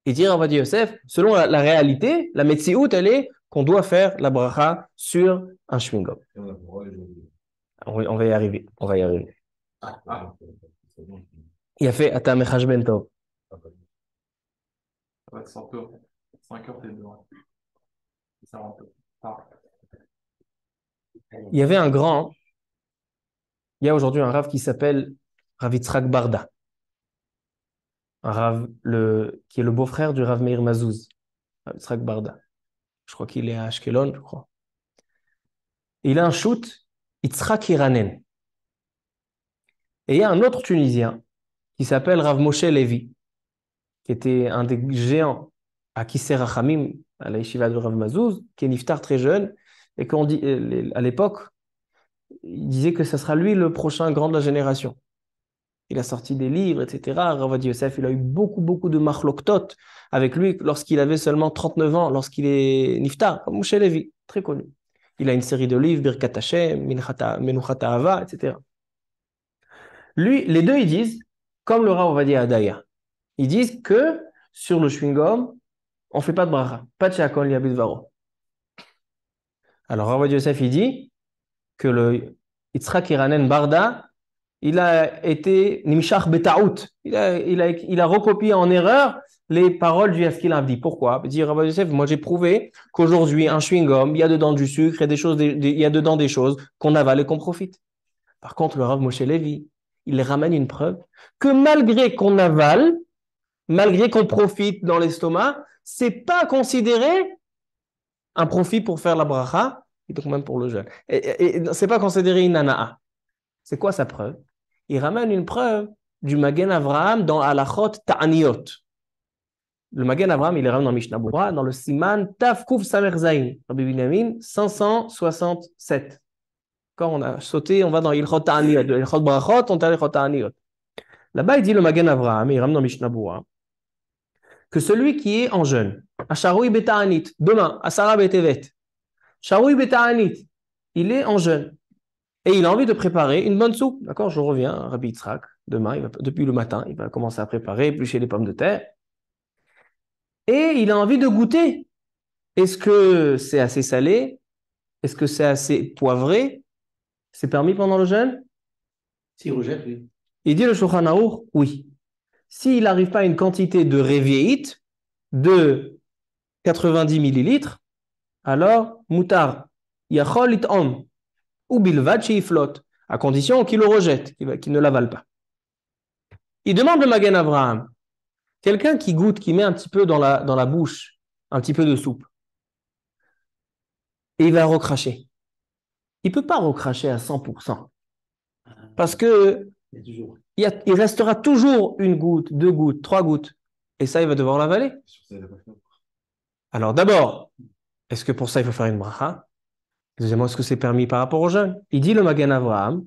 il dit Rav Yosef, selon la réalité, la metsiout, elle est qu'on doit faire la bracha sur un chewing-gum. Et on a le droit les jours de- On va y arriver, on va y arriver. Ah. Il a fait Ata Mechash Ben Tov. Ça va être 5 heures. 5 heures, t'es dedans. Ça va un peu. Ah. Il y avait un grand, il y a aujourd'hui un Rav qui s'appelle Rav Yitzhak Barda. Un Rav, qui est le beau-frère du Rav Meir Mazouz. Rav Yitzhak Barda. Je crois qu'il est à Ashkelon, je crois. Et il a un shoot, Yitzhak Iranen. Et il y a un autre Tunisien qui s'appelle Rav Moshe Levi, qui était un des géants à Kisser Rachamim, à la yeshiva de Rav Mazouz, qui est niftar très jeune, et qu'on dit, à l'époque, il disait que ce sera lui le prochain grand de la génération. Il a sorti des livres, etc. Rav Yosef, il a eu beaucoup de machloktot avec lui lorsqu'il avait seulement 39 ans, lorsqu'il est niftar, comme Moshe Levi, très connu. Il a une série de livres, Birkat Hashem, Menuchat Ahava, etc. Lui, les deux, ils disent, comme le Rav Ovadia Adaya, ils disent que sur le chewing-gum, on ne fait pas de bracha, pas de shakol yabit varo. Alors Rav Yosef, il dit que le Yitzhak Iranen Barda, il a été nimshach betaout. Il a recopié en erreur les paroles du Yaskil Avdi. Pourquoi? Il dit Rav Yosef, moi j'ai prouvé qu'aujourd'hui, un chewing-gum, il y a dedans du sucre, il y a dedans des choses qu'on avale et qu'on profite. Par contre, le Rav Moshe Levi, il ramène une preuve que malgré qu'on avale, malgré qu'on profite dans l'estomac, c'est pas considéré un profit pour faire la bracha, et donc même pour le jeûne. Et c'est pas considéré une nana'a. C'est quoi sa preuve? Il ramène une preuve du Magen Avraham dans Halachot Ta'aniot. Le Magen Avraham, il est ramène dans Mishnah Berurah, dans le Siman Taf Kuf Samer Zayin, Rabbi Binyamin, 567. Quand on a sauté, on va dans Ilchot Ta'aniot. De Ilchot Brachot, on est à Ilchot Ta'aniot. Là-bas, il dit le Magen Avraham, il ramène dans Mishnah Berurah, que celui qui est en jeûne, à Sharoui Beta'anit, demain, à Sarah Betevet, Sharoui Beta'anit, il est en jeûne. Et il a envie de préparer une bonne soupe. D'accord, je reviens, Rabbi Yitzhak, demain, depuis le matin, il va commencer à préparer, éplucher les pommes de terre. Et il a envie de goûter. Est-ce que c'est assez salé? Est-ce que c'est assez poivré? C'est permis pendant le jeûne? S'il rejette, oui. Il dit le Shulchan Aruch, oui. S'il n'arrive pas à une quantité de réviéite de 90 millilitres, alors, moutar, yachol it'om, ou bilvad flotte, à condition qu'il le rejette, qu'il ne l'avale pas. Il demande le Magen Avraham, quelqu'un qui goûte, qui met un petit peu dans la bouche, un petit peu de soupe, et il va recracher. Il ne peut pas recracher à 100%, parce que Il y a toujours. il restera toujours une goutte, 2 gouttes, 3 gouttes, et ça, il va devoir l'avaler. Sur ça, il a pas fait. Alors d'abord, est-ce que pour ça, il faut faire une bracha? Deuxièmement, est-ce que c'est permis par rapport au jeûne? Il dit le Magen Avraham,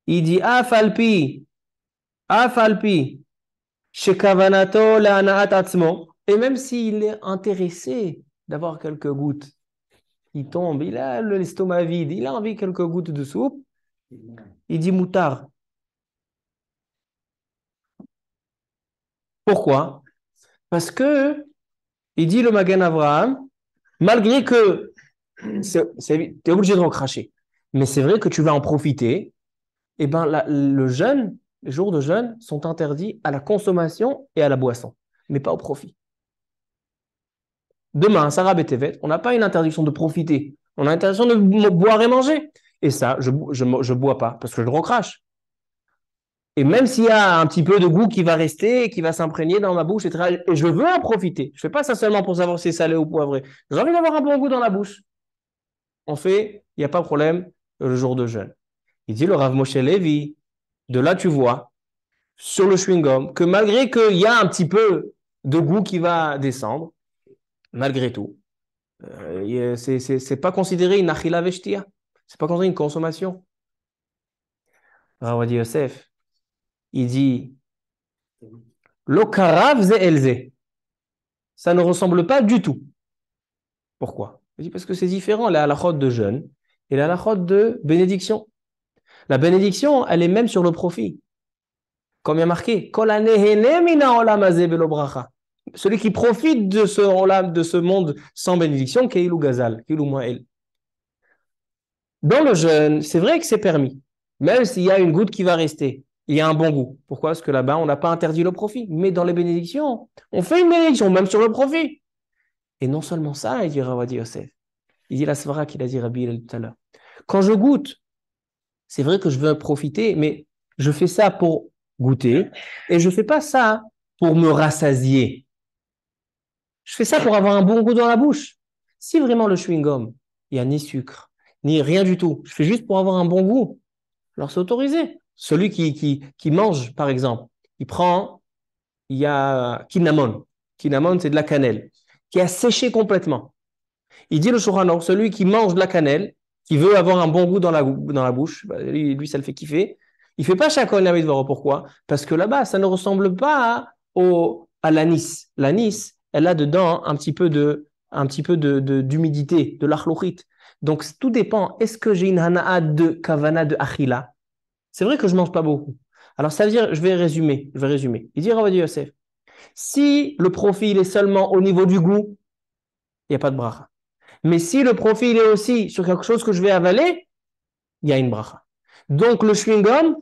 il dit Afalpi, shekavanato la'ana'at atzmo. Et même s'il est intéressé d'avoir quelques gouttes qui tombent, il a l'estomac vide, il a envie de quelques gouttes de soupe, il dit moutar. Pourquoi? Parce que, il dit le Magen Avraham, malgré que tu es obligé de recracher, mais c'est vrai que tu vas en profiter, et ben le jeûne, les jours de jeûne sont interdits à la consommation et à la boisson, mais pas au profit. Demain, Sarah Betevet, on n'a pas une interdiction de profiter, on a l'interdiction de boire et manger. Et ça, je ne bois pas parce que je recrache. Et même s'il y a un petit peu de goût qui va rester, qui va s'imprégner dans ma bouche, etc., et je veux en profiter. Je ne fais pas ça seulement pour savoir si c'est salé ou poivré. J'ai envie d'avoir un bon goût dans la bouche. On fait, il n'y a pas de problème, le jour de jeûne. Il dit le Rav Moshe Levi, de là tu vois, sur le chewing-gum, que malgré qu'il y a un petit peu de goût qui va descendre, malgré tout, c'est pas considéré une achila veshtia, c'est pas considéré une consommation. Ravadi Yosef, il dit Lo karav ze elze. Ça ne ressemble pas du tout. Pourquoi? Je dis parce que c'est différent, la halachot de jeûne et la halachot de bénédiction. La bénédiction, elle est même sur le profit. Comme il y a marqué, Kol hanehene mina olam hazeh belo bracha. Celui qui profite de ce olam, de ce monde sans bénédiction, keilu gazal, keilu mo'el. Dans le jeûne, c'est vrai que c'est permis, même s'il y a une goutte qui va rester. Il y a un bon goût. Pourquoi? Parce que là-bas, on n'a pas interdit le profit. Mais dans les bénédictions, on fait une bénédiction, même sur le profit. Et non seulement ça, il dit Ravadi Yosef. Il dit la svara qu'il a dit Rabbi Hillel tout à l'heure. Quand je goûte, c'est vrai que je veux profiter, mais je fais ça pour goûter et je ne fais pas ça pour me rassasier. Je fais ça pour avoir un bon goût dans la bouche. Si vraiment le chewing-gum, il n'y a ni sucre, ni rien du tout, je fais juste pour avoir un bon goût, alors c'est autorisé. Celui qui mange, par exemple, il y a cinnamon. Cinnamon, c'est de la cannelle, qui a séché complètement. Il dit le Shulchan Aruch, celui qui mange de la cannelle, qui veut avoir un bon goût dans la bouche, lui, ça le fait kiffer. Il ne fait pas Shakol Navid Varo. Pourquoi? Parce que là-bas, ça ne ressemble pas à l'anis. L'anis, elle a dedans un petit peu d'humidité, de l'achlochit. Donc, tout dépend. Est-ce que j'ai une hana'a de kavana de achila? C'est vrai que je ne mange pas beaucoup. Alors, ça veut dire, je vais résumer. Il dit Ravadi Yosef, si le profil est seulement au niveau du goût, il n'y a pas de bracha. Mais si le profil est aussi sur quelque chose que je vais avaler, il y a une bracha. Donc, le chewing-gum,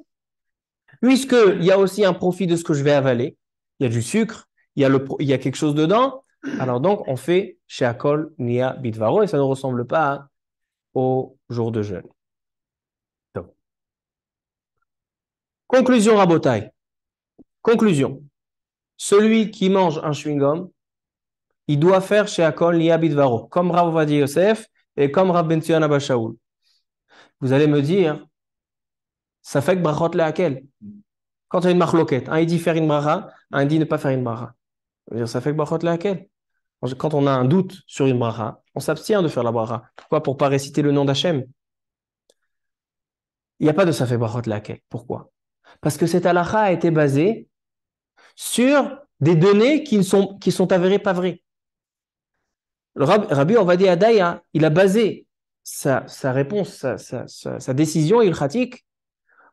puisqu'il y a aussi un profit de ce que je vais avaler, il y a du sucre, il y a quelque chose dedans, alors donc, on fait chez Akol Nia Bitvaro et ça ne ressemble pas au jour de jeûne. Donc. Conclusion, Rabotai. Conclusion. Celui qui mange un chewing-gum, il doit faire chez Akol Nia Bitvaro, comme Rav Ovadia Yosef et comme Rav Ben Tzion Abba Shaul. Vous allez me dire, ça fait que brachot lehakel. Quand il y a une marloquette, un il dit faire une bracha, un il dit ne pas faire une bracha. Ça fait que brachot lehakel. Quand on a un doute sur une bracha, on s'abstient de faire la bracha. Pourquoi? Pour ne pas réciter le nom d'Hachem. Il n'y a pas de ça fait brachot lehakel. Pourquoi? Parce que cette halakha a été basée sur des données qui sont avérées pas vraies. Le Rabbi Ovadia Adaya, il a basé sa réponse, sa décision ilchatique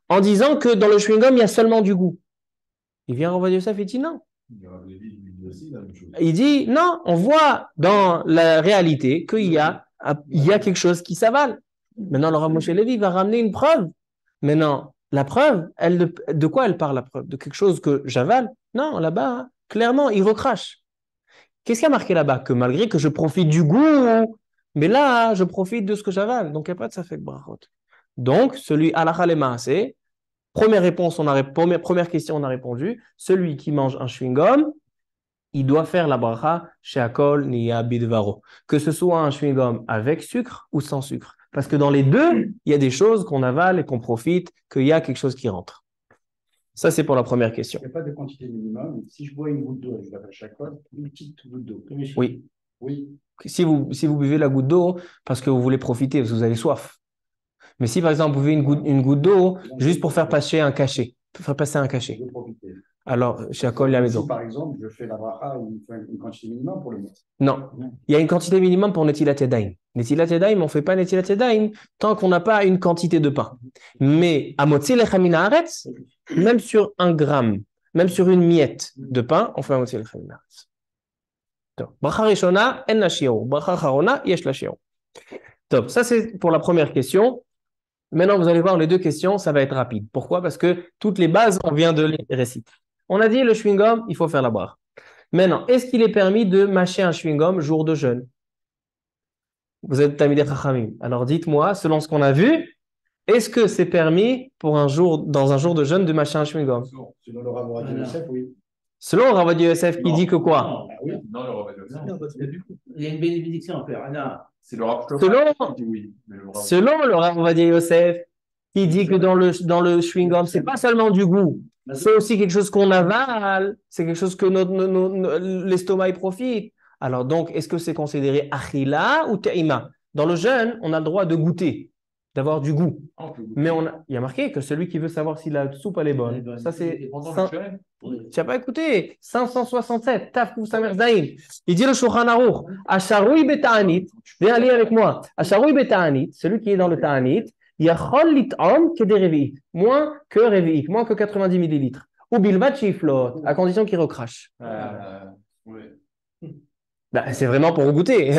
en disant que dans le chewing-gum, il y a seulement du goût. Il vient Ovadia Yosef et dit non. Il dit non, on voit dans la réalité qu'il y a quelque chose qui s'avale. Maintenant, le Rav Moshe Levi va ramener une preuve. Maintenant, la preuve, de quoi elle parle la preuve? De quelque chose que j'avale? Non, là-bas, clairement, il recrache. Qu'est-ce qu'il y a marqué là-bas? Que malgré que je profite du goût, mais là, je profite de ce que j'avale. Donc, il n'y a pas de safek brachot. Donc, celui halakha le maaseh, première question, on a répondu. Celui qui mange un chewing-gum, il doit faire la bracha chez Akol Niya Bidvaro. Que ce soit un chewing-gum avec sucre ou sans sucre. Parce que dans les deux, il y a des choses qu'on avale et qu'on profite, qu'il y a quelque chose qui rentre. Ça, c'est pour la première question. Il n'y a pas de quantité minimum. Si je bois une goutte d'eau, je l'appelle chaque fois, une petite goutte d'eau. Oui. Oui. Si vous buvez la goutte d'eau parce que vous voulez profiter, parce que vous avez soif. Mais si, par exemple, vous buvez une goutte d'eau juste pour faire passer un cachet, Je vais profiter. Alors, chez Akol, la maison. Si, par exemple, je fais la bracha, une quantité minimum pour le mettre. Non. Il y a une quantité minimum pour Netilat Yadayim. Netilat Yadayim, on ne fait pas Netilat Yadayim tant qu'on n'a pas une quantité de pain. Mais à Motzi Lechem min haaretz, même sur 1 gramme, même sur une miette de pain, on fait Motzi Lechem min haaretz. Bracha Rishona, en la shiur. Bracha Charona, yesh la shiur. Top. Ça, c'est pour la première question. Maintenant, vous allez voir les deux questions, ça va être rapide. Pourquoi? Parce que toutes les bases, on vient de les réciter. On a dit le chewing-gum, il faut faire la bracha. Maintenant, est-ce qu'il est permis de mâcher un chewing-gum jour de jeûne? Vous êtes Talmidei Chachamim. Alors dites-moi, selon ce qu'on a vu, est-ce que c'est permis dans un jour de jeûne de mâcher un chewing-gum? Selon le Rav Ovadia Yosef, oui. Selon le Rav Ovadia Yosef qui dit que quoi? Non, oui. Non, le Rav Ovadia Yosef. Non, parce que du coup, il y a une bénédiction à faire. Anna. C'est le Rav Selon- qui dit oui. Mais le Rav- Selon le Rav Ovadia Yosef qui dit que dans le chewing-gum, c'est pas seulement du goût, c'est aussi quelque chose qu'on avale, c'est quelque chose que l'estomac y profite. Alors donc, est-ce que c'est considéré achila ou te'ima? Dans le jeûne, on a le droit de goûter. d'avoir du goût. Ah, on peut goûter. Mais il y a marqué que celui qui veut savoir si la soupe elle est Elle est bonne, bonne. ça c'est Et pendant cin- le rituel, tu n'as pas écouté 567 Tafkou Samer Zaïm. Il dit le Shulchan Aruch Asharoui Beta'anit, viens lire avec moi. Asharoui Beta'anit, celui qui est dans le Ta'anit, Yachol lit'om que des Revi'it, moins que Revi'it, moins que 90 millilitres. Ou Bilvat Shiflot, à condition qu'il recrache. ouais. Ben, c'est vraiment pour goûter.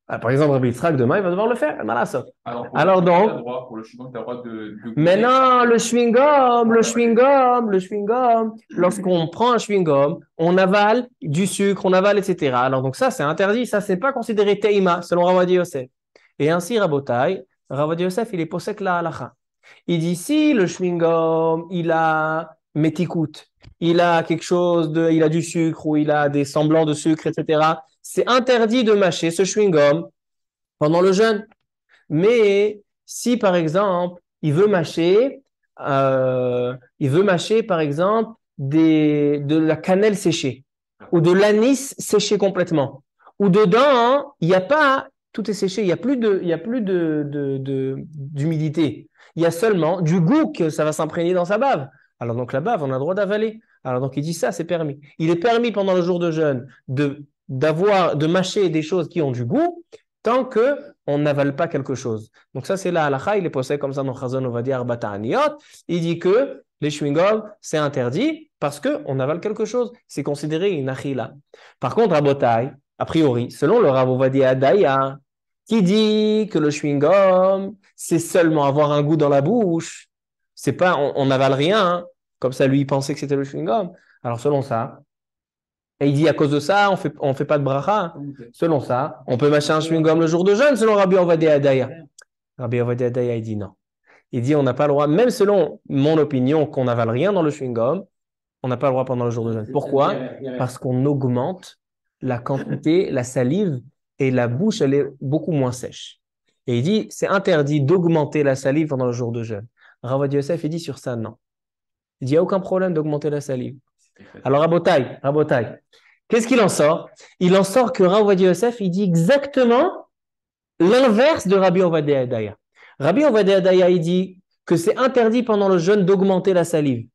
Ah, par exemple, Rabbi Yitzhak, demain, il va devoir le faire. Malasot. Alors donc, Pour le chewing-gum, tu as le droit de goûter. mais non, le chewing-gum, lorsqu'on prend un chewing-gum, on avale du sucre, on avale, etc. Alors donc ça, c'est interdit, ça, c'est pas considéré teima, selon Ravadi Yosef. Et ainsi, Rabotai, Ravadi Yosef, il est posek la halacha. Il dit, si le chewing-gum, il a métikout, il a quelque chose il a du sucre ou il a des semblants de sucre, etc., c'est interdit de mâcher ce chewing-gum pendant le jeûne. Mais si, par exemple, il veut mâcher, par exemple, de la cannelle séchée ou de l'anis séché complètement, ou dedans, il n'y a pas, tout est séché, il n'y a plus d'humidité. Il y a seulement du goût que ça va s'imprégner dans sa bave. Alors donc la bave, on a le droit d'avaler. Alors donc il dit ça, c'est permis. Il est permis pendant le jour de jeûne de mâcher des choses qui ont du goût, tant que on n'avale pas quelque chose. Donc ça, c'est la halakha, il est posé comme ça dans Chazon, on va dire Arbata Aniyot. Il dit que les chewing-gums, c'est interdit parce qu'on avale quelque chose. C'est considéré une achila. Par contre, Rabotai, a priori, selon le Rav Ovadia Adaya, qui dit que le chewing-gum, c'est seulement avoir un goût dans la bouche, c'est pas, on n'avale rien, hein. Comme ça, lui, il pensait que c'était le chewing-gum. Alors selon ça, et il dit à cause de ça, on fait pas de bracha. Selon ça, on peut mâcher un chewing-gum le jour de jeûne, selon Rabbi Ovadia Adaya. Rabbi Ovadia Adaya, il dit non. Il dit on n'a pas le droit, même selon mon opinion, qu'on n'avale rien dans le chewing-gum, on n'a pas le droit pendant le jour de jeûne. Pourquoi? Parce qu'on augmente la quantité, la salive, et la bouche, elle est beaucoup moins sèche. Et il dit, c'est interdit d'augmenter la salive pendant le jour de jeûne. Rabbi Yosef, il dit sur ça, non. Il dit, il n'y a aucun problème d'augmenter la salive. Alors, Rabotai, qu'est-ce qu'il en sort? Il en sort que Rabbi Yosef, il dit exactement l'inverse de Rabbi Ovadia Adaya. Rabbi Ovadia Adaya, il dit que c'est interdit pendant le jeûne d'augmenter la salive.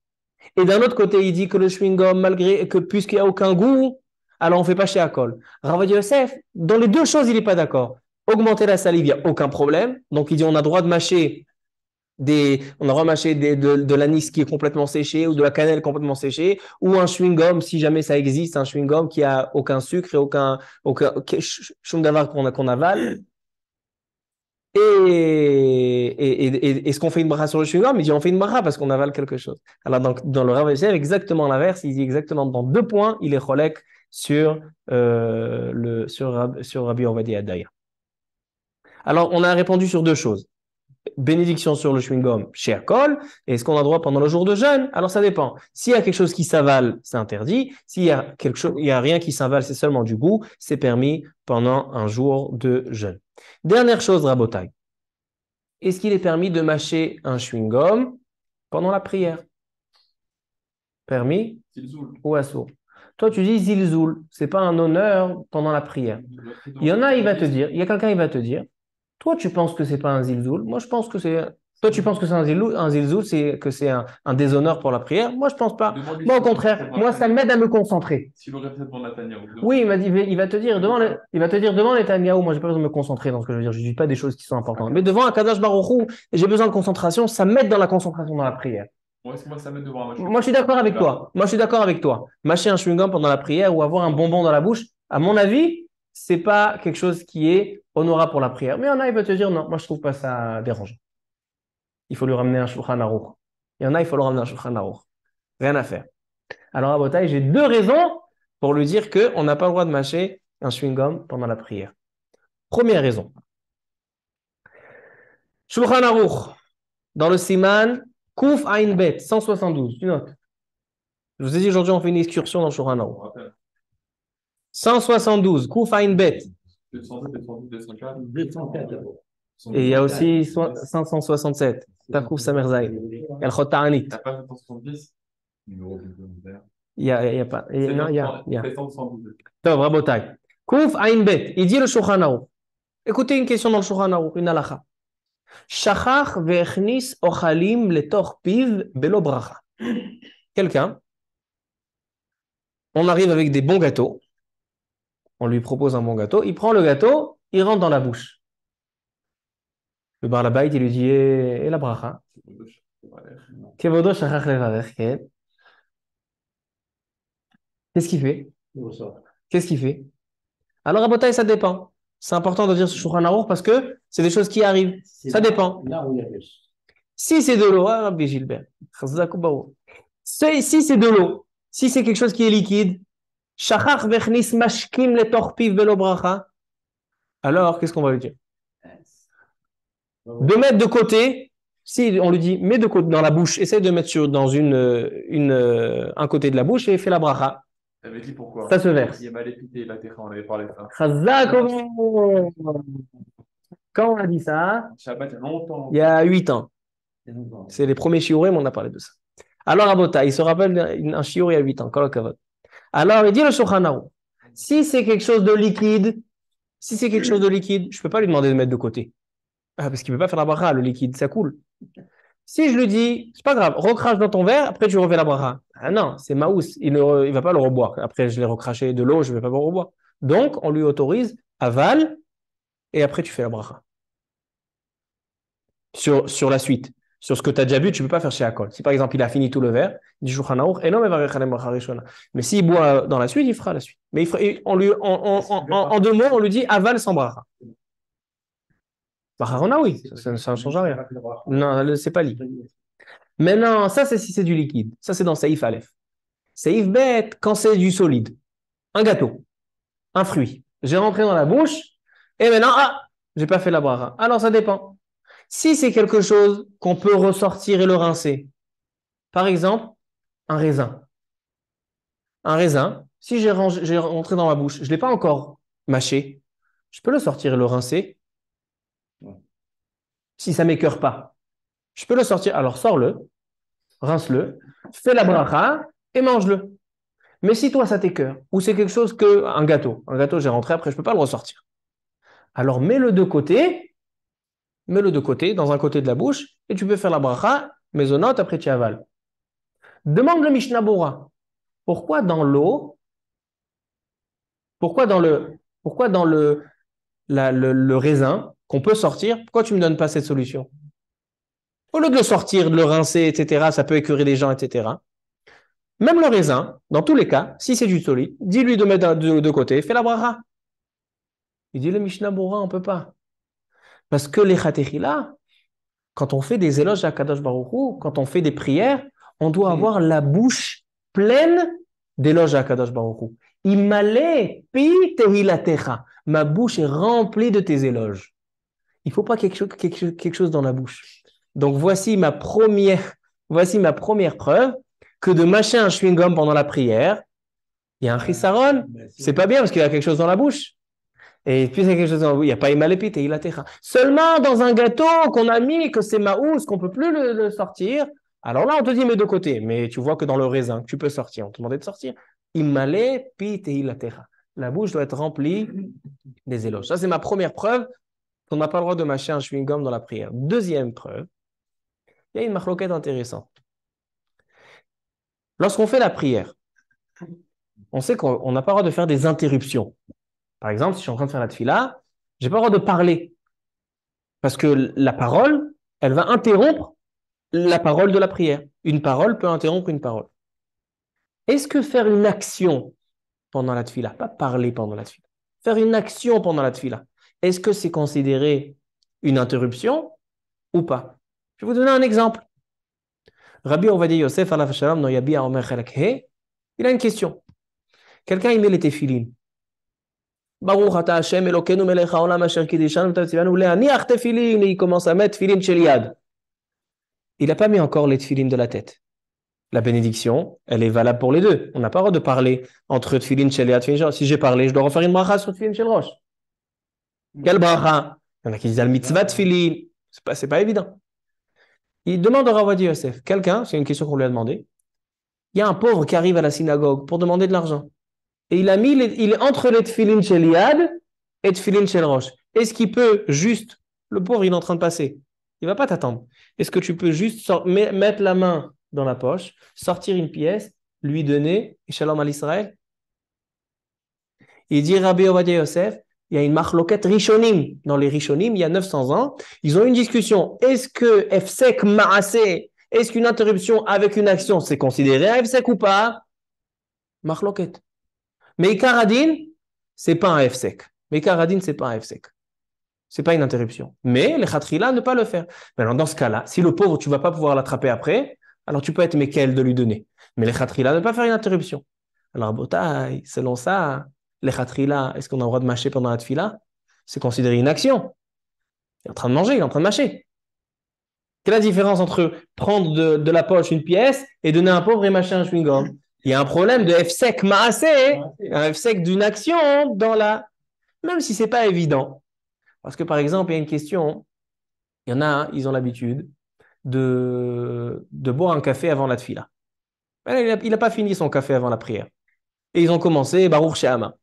Et d'un autre côté, il dit que le chewing-gum, puisqu'il n'y a aucun goût, alors on ne fait pas chez Akol. Rabbi Yosef, dans les deux choses, il n'est pas d'accord. Augmenter la salive, il n'y a aucun problème. Donc il dit on a le droit de mâcher de l'anis qui est complètement séché ou de la cannelle complètement séchée, ou un chewing-gum, si jamais ça existe, un chewing-gum qui a aucun sucre et aucun chewing-gum qu'on avale. Et est-ce qu'on fait une bracha sur le chewing-gum? Il dit on fait une bracha parce qu'on avale quelque chose. Alors donc, dans le Rav Yosef, exactement l'inverse, il dit exactement dans 2 points, il est cholek sur Rabbi Ovadia Adaya. Alors, on a répondu sur 2 choses. Bénédiction sur le chewing-gum chez Akol, et est-ce qu'on a droit pendant le jour de jeûne? Alors ça dépend. S'il y a quelque chose qui s'avale, c'est interdit. S'il y a il y a rien qui s'avale, c'est seulement du goût, c'est permis pendant un jour de jeûne. Dernière chose, Rabotai. Est-ce qu'il est permis de mâcher un chewing-gum pendant la prière? Permis ou assourd? Toi, tu dis zilzoul, c'est pas un honneur pendant la prière. Il y en a, il y a quelqu'un, il va te dire, toi, tu penses que c'est pas un zilzoul. Moi, je pense que c'est. Toi, tu penses que c'est un zilzoul, c'est que c'est un déshonneur pour la prière. Moi, je pense pas. Moi, au contraire, moi, ça m'aide à me concentrer. S'il aurait fait devant Netanyahou. Oui, il va te dire devant Netanyahou, moi, j'ai pas besoin de me concentrer dans ce que je veux dire. Je dis pas des choses qui sont importantes. Mais devant un Kadosh Baruch Hu, j'ai besoin de concentration. Ça m'aide dans la concentration dans la prière. Moi, ça m'aide devant un Moi, je suis d'accord avec toi. Mâcher un chewing-gum pendant la prière ou avoir un bonbon dans la bouche, à mon avis, c'est pas quelque chose qui est honorable pour la prière. Mais il y en a, il va te dire non, moi, je trouve pas ça dérangeant. Il faut lui ramener un Shulchan Aruch. Il y en a, il faut lui ramener un Shulchan Aruch. Rien à faire. Alors, à Botaï, j'ai 2 raisons pour lui dire qu'on n'a pas le droit de mâcher un chewing-gum pendant la prière. Première raison. Shulchan Aruch, dans le Siman, Kouf Ain Bet, 172, tu notes. Je vous ai dit aujourd'hui, on fait une excursion dans le Shulchan Aruch. 172, Kouf Ain Bet. 204. Et il y a aussi 567, Takouf Samer Zaïd. El Chota'anit. T'as pas 770? Numéro complémentaire. Il y a pas. Non, il y a. 772. Tov, Rabotai. Kouf Ain Bet. Il dit le Shulchan Aruch. Écoutez une question dans le Shulchan Aruch, une halakha. Shachar ve'echnis ochalim letoch piv belo bracha. Quelqu'un, on arrive avec des bons gâteaux, on lui propose un bon gâteau, il prend le gâteau, il rentre dans la bouche. Le bar labayt, il lui dit, et la bracha? Kevodo shachach levarech, ken. Qu'est-ce qu'il fait? Qu'est-ce qu'il fait? Alors, à Botaï, ça dépend. C'est important de dire ce Shulchan Aruch parce que c'est des choses qui arrivent. Ça dépend. Si c'est de l'eau, Rabbi Gilbert, si c'est de l'eau, si c'est quelque chose qui est liquide, shachach vechnis mashkim letoch piv belo bracha, alors qu'est-ce qu'on va lui dire? De mettre de côté, si on lui dit, mets de côté dans la bouche, essaye de mettre dans un côté de la bouche et fais la bracha. T'avais dit pourquoi? Ça se verse. Il est mal épité, la terre, on avait parlé de ça. Chazak, quand on a dit ça, Shabbat, il y a longtemps. il y a 8 ans. C'est les premiers shiurim, on a parlé de ça. Alors, Abota, il se rappelle un shiur il y a 8 ans. Alors, il dit le Shulchan Aruch, si c'est quelque chose de liquide, je ne peux pas lui demander de mettre de côté. Parce qu'il ne peut pas faire la bracha, le liquide, ça coule. Si je lui dis, c'est pas grave, recrache dans ton verre, après tu refais la bracha. Ah non, c'est maous, il ne va pas le reboire. Après, je l'ai recraché de l'eau, je ne vais pas le reboire. Donc, on lui autorise, aval, et après tu fais la bracha. Sur la suite. Sur ce que tu as déjà bu, tu ne peux pas faire chez Akol. Si par exemple, il a fini tout le verre, il dit Shulchan Aruch, et non, mais s'il boit dans la suite, il fera la suite. Mais en 2 mots, on lui dit aval sans bracha. Bacharona, oui, ça ne change rien. Non, c'est pas lié. Maintenant, ça, c'est si c'est du liquide. Ça, c'est dans Seif Aleph. Seif Bet, quand c'est du solide. Un gâteau, un fruit. J'ai rentré dans la bouche, et maintenant, j'ai pas fait la bracha. Alors, ça dépend. Si c'est quelque chose qu'on peut ressortir et le rincer, par exemple, un raisin. Un raisin, si j'ai rentré dans ma bouche, je ne l'ai pas encore mâché, je peux le sortir et le rincer. Si ça ne m'écœure pas, je peux le sortir. Alors, sors-le, rince-le, fais la bracha et mange-le. Mais si toi, ça t'écœure, ou c'est quelque chose un gâteau, j'ai rentré, après, je ne peux pas le ressortir. Alors, mets-le de côté dans un côté de la bouche, et tu peux faire la bracha, mésonote, après tu avales. Demande le Mishnah Bora. Pourquoi dans l'eau, pourquoi dans le raisin qu'on peut sortir, pourquoi tu ne me donnes pas cette solution? Au lieu de le sortir, de le rincer, etc., ça peut écœurer les gens, etc. Même le raisin, dans tous les cas, si c'est du solide, dis-lui de mettre de côté, fais la bracha. Il dit le Mishnah Bora, on ne peut pas. Parce que les Chatechila, quand on fait des éloges à Kadosh Baruch Hu, quand on fait des prières, on doit avoir la bouche pleine d'éloges à Kadosh Baruch Hu. Imale pi tehilatecha. Ma bouche est remplie de tes éloges. Il ne faut pas quelque chose dans la bouche. Donc voici ma première preuve que de mâcher un chewing-gum pendant la prière, il y a un chisaron. C'est pas bien parce qu'il y a quelque chose dans la bouche. Et puis il y a quelque chose dans la bouche. Il n'y a pas imale pi tehilatecha. Seulement dans un gâteau qu'on a mis, que c'est maous, qu'on ne peut plus le sortir. Alors là, on te dit mets de côté. Mais tu vois que dans le raisin, tu peux sortir. On te demandait de sortir. Imale pi tehilatecha. La bouche doit être remplie des éloges. Ça, c'est ma première preuve qu'on n'a pas le droit de mâcher un chewing-gum dans la prière. Deuxième preuve, il y a une marloquette intéressante. Lorsqu'on fait la prière, on sait qu'on n'a pas le droit de faire des interruptions. Par exemple, si je suis en train de faire la tefila, je n'ai pas le droit de parler. Parce que la parole, elle va interrompre la parole de la prière. Une parole peut interrompre une parole. Est-ce que faire une action pendant la tefila, pas parler pendant la tefila, faire une action pendant la tefila, est-ce que c'est considéré une interruption ou pas? Je vais vous donner un exemple. Rabbi Ovadia Yosef, alav shalom, no Yabia Omer Chelek He, il a une question. Quelqu'un il met les téfilines. Baruch ata Hashem Elokeinu melech haolam asher kiddushanu v'tatzivanu le'aniach téfilin, et il commence à mettre tefilin shel yad. Il n'a pas mis encore les tefilin de la tête. La bénédiction, elle est valable pour les deux. On n'a pas le droit de parler entre tefilin shel yad, tefilin shel rosh. Si j'ai parlé, je dois refaire une bracha sur tefilin shel rosh. Quelle bracha? Il y en a qui disent al mitzvah tefilin. C'est pas évident. Il demande à Rav Ovadia Yosef, quelqu'un, c'est une question qu'on lui a demandé, il y a un pauvre qui arrive à la synagogue pour demander de l'argent. Et il est entre les tefilin shel yad et tefilin shel rosh. Est-ce qu'il peut juste, le pauvre il est en train de passer, Il ne va pas t'attendre. Est-ce que tu peux juste mettre la main dans la poche, sortir une pièce, lui donner, et shalom à l'Israël? Il dit Rabbi Ovadia Yosef, il y a une marloquette Rishonim. Dans les Rishonim, il y a 900 ans, ils ont eu une discussion. Est-ce que Efsek Maaseh, est-ce qu'une interruption avec une action, c'est considéré un Efsek ou pas? Marloquette. Mais Ikaradin, c'est pas un Efsek. Mais Ikaradin, c'est pas un Efsek. C'est pas une interruption. Mais les Khatrila, ne pas le faire. Maintenant, dans ce cas-là, si le pauvre, tu vas pas pouvoir l'attraper après, alors tu peux être Mekel de lui donner. Mais les Khatrila, ne pas faire une interruption. Alors, Botaï, selon ça, les Khatrila, est-ce qu'on a le droit de mâcher pendant la tfila? C'est considéré une action. Il est en train de manger, il est en train de mâcher. Quelle est la différence entre prendre de la poche une pièce et donner à un pauvre et mâcher un chewing-gum? Il y a un problème de F-sec maasé, un F-sec d'une action dans la... Même si c'est pas évident. Parce que par exemple, il y a une question, il y en a, ils ont l'habitude de boire un café avant la tfila. Il n'a pas fini son café avant la prière. Et ils ont commencé Baruch She'ama.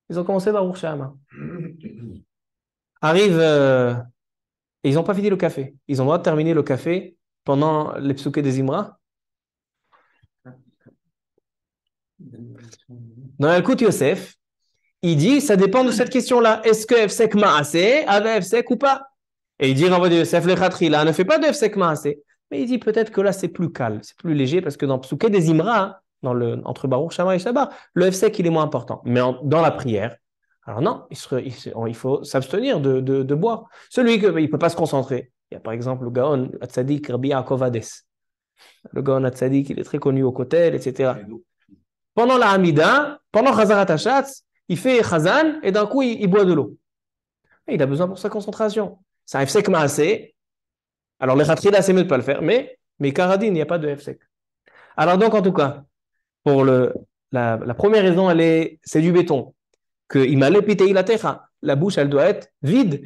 Ils ont commencé Baruch She'ama. Arrive, et ils n'ont pas fini le café. Ils ont le droit de terminer le café pendant les psouké des Imra. Dans l'Alkut Yosef, il dit, ça dépend de cette question-là. Est-ce que Efsek Maaseh avait Efsek ou pas? Et il dit, Rabbi Yosef le Khatrila ne fait pas de Efsek Maaseh. Mais il dit peut-être que là, c'est plus calme, c'est plus léger, parce que dans Psouké des Imra, entre Baruch Shama et Shabbat, le Efsek, il est moins important. Mais dans la prière, alors non, il faut s'abstenir de boire. Celui qui ne peut pas se concentrer. Il y a par exemple le Gaon Hatzadik Rabbi Yaakov Hades. Le Gaon Hatzadik, il est très connu au Kotel, etc. Pendant la Hamida, pendant Chazarat Hashatz, il fait Chazan et d'un coup, il boit de l'eau. Et il a besoin pour sa concentration. C'est un Efsek Maaseh. Alors, les Khatrila, c'est mieux de ne pas le faire, mais Karadin, il n'y a pas de Efsek. Alors, donc, en tout cas, pour la première raison, c'est du béton. Que la bouche, elle doit être vide.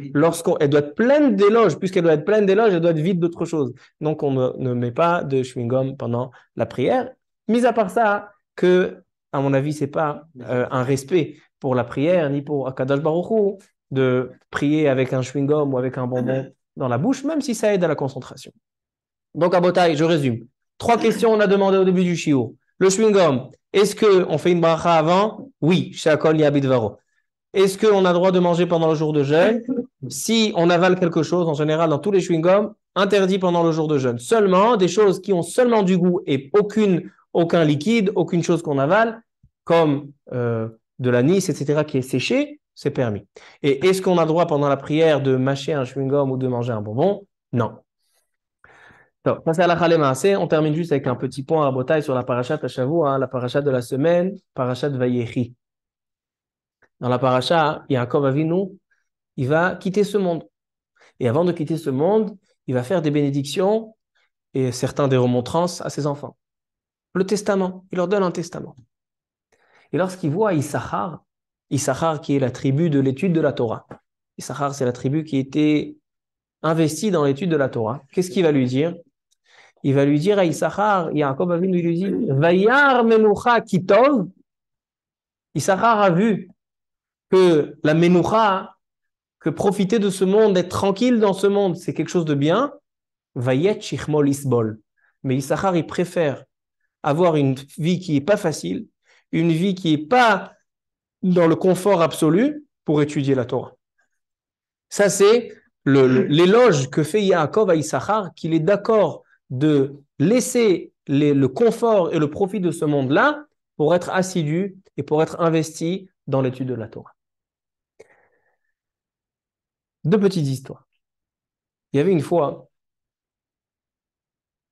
Elle doit être pleine d'éloges. Puisqu'elle doit être pleine d'éloges, elle doit être vide d'autre chose. Donc, on ne met pas de chewing-gum pendant la prière. Mis à part ça, que, à mon avis, ce n'est pas un respect pour la prière, ni pour Akadosh Baruch Hu, de prier avec un chewing-gum ou avec un bonbon dans la bouche, même si ça aide à la concentration. Donc, à Botaï, je résume. 3 questions on a demandé au début du shiur. Le chewing-gum, est-ce qu'on fait une bracha avant? Oui, Shakol Yabid Varo. Est-ce qu'on a le droit de manger pendant le jour de jeûne? Si on avale quelque chose, en général, dans tous les chewing-gums, interdit pendant le jour de jeûne. Seulement, des choses qui ont seulement du goût et aucun liquide, aucune chose qu'on avale, comme de l'anis, etc., qui est séché, c'est permis. Et est-ce qu'on a le droit pendant la prière de mâcher un chewing-gum ou de manger un bonbon? Non. Donc, ça c'est à la Khalemaaseh. On termine juste avec un petit point à Botaï sur la parashat à Shavua, la parashat de la semaine, parashat Vayechi. Dans la parasha, Yaakov Avinu, il va quitter ce monde. Et avant de quitter ce monde, il va faire des bénédictions et certains des remontrances à ses enfants. Le testament, il leur donne un testament. Et lorsqu'il voit Issachar qui est la tribu de l'étude de la Torah, Issachar c'est la tribu qui était investie dans l'étude de la Torah, qu'est-ce qu'il va lui dire? Il va lui dire à Issachar, Yaakov Avinu lui dit, Vayar menucha kitov. Issachar a vu que la menucha, que profiter de ce monde, être tranquille dans ce monde, c'est quelque chose de bien. Vayet shichmol isbol. Mais Issachar, il préfère avoir une vie qui n'est pas facile, une vie qui n'est pas dans le confort absolu pour étudier la Torah. Ça, c'est l'éloge que fait Yaakov à Issachar, qu'il est d'accord de laisser le confort et le profit de ce monde-là pour être assidu et pour être investi dans l'étude de la Torah. 2 petites histoires. Il y avait une fois,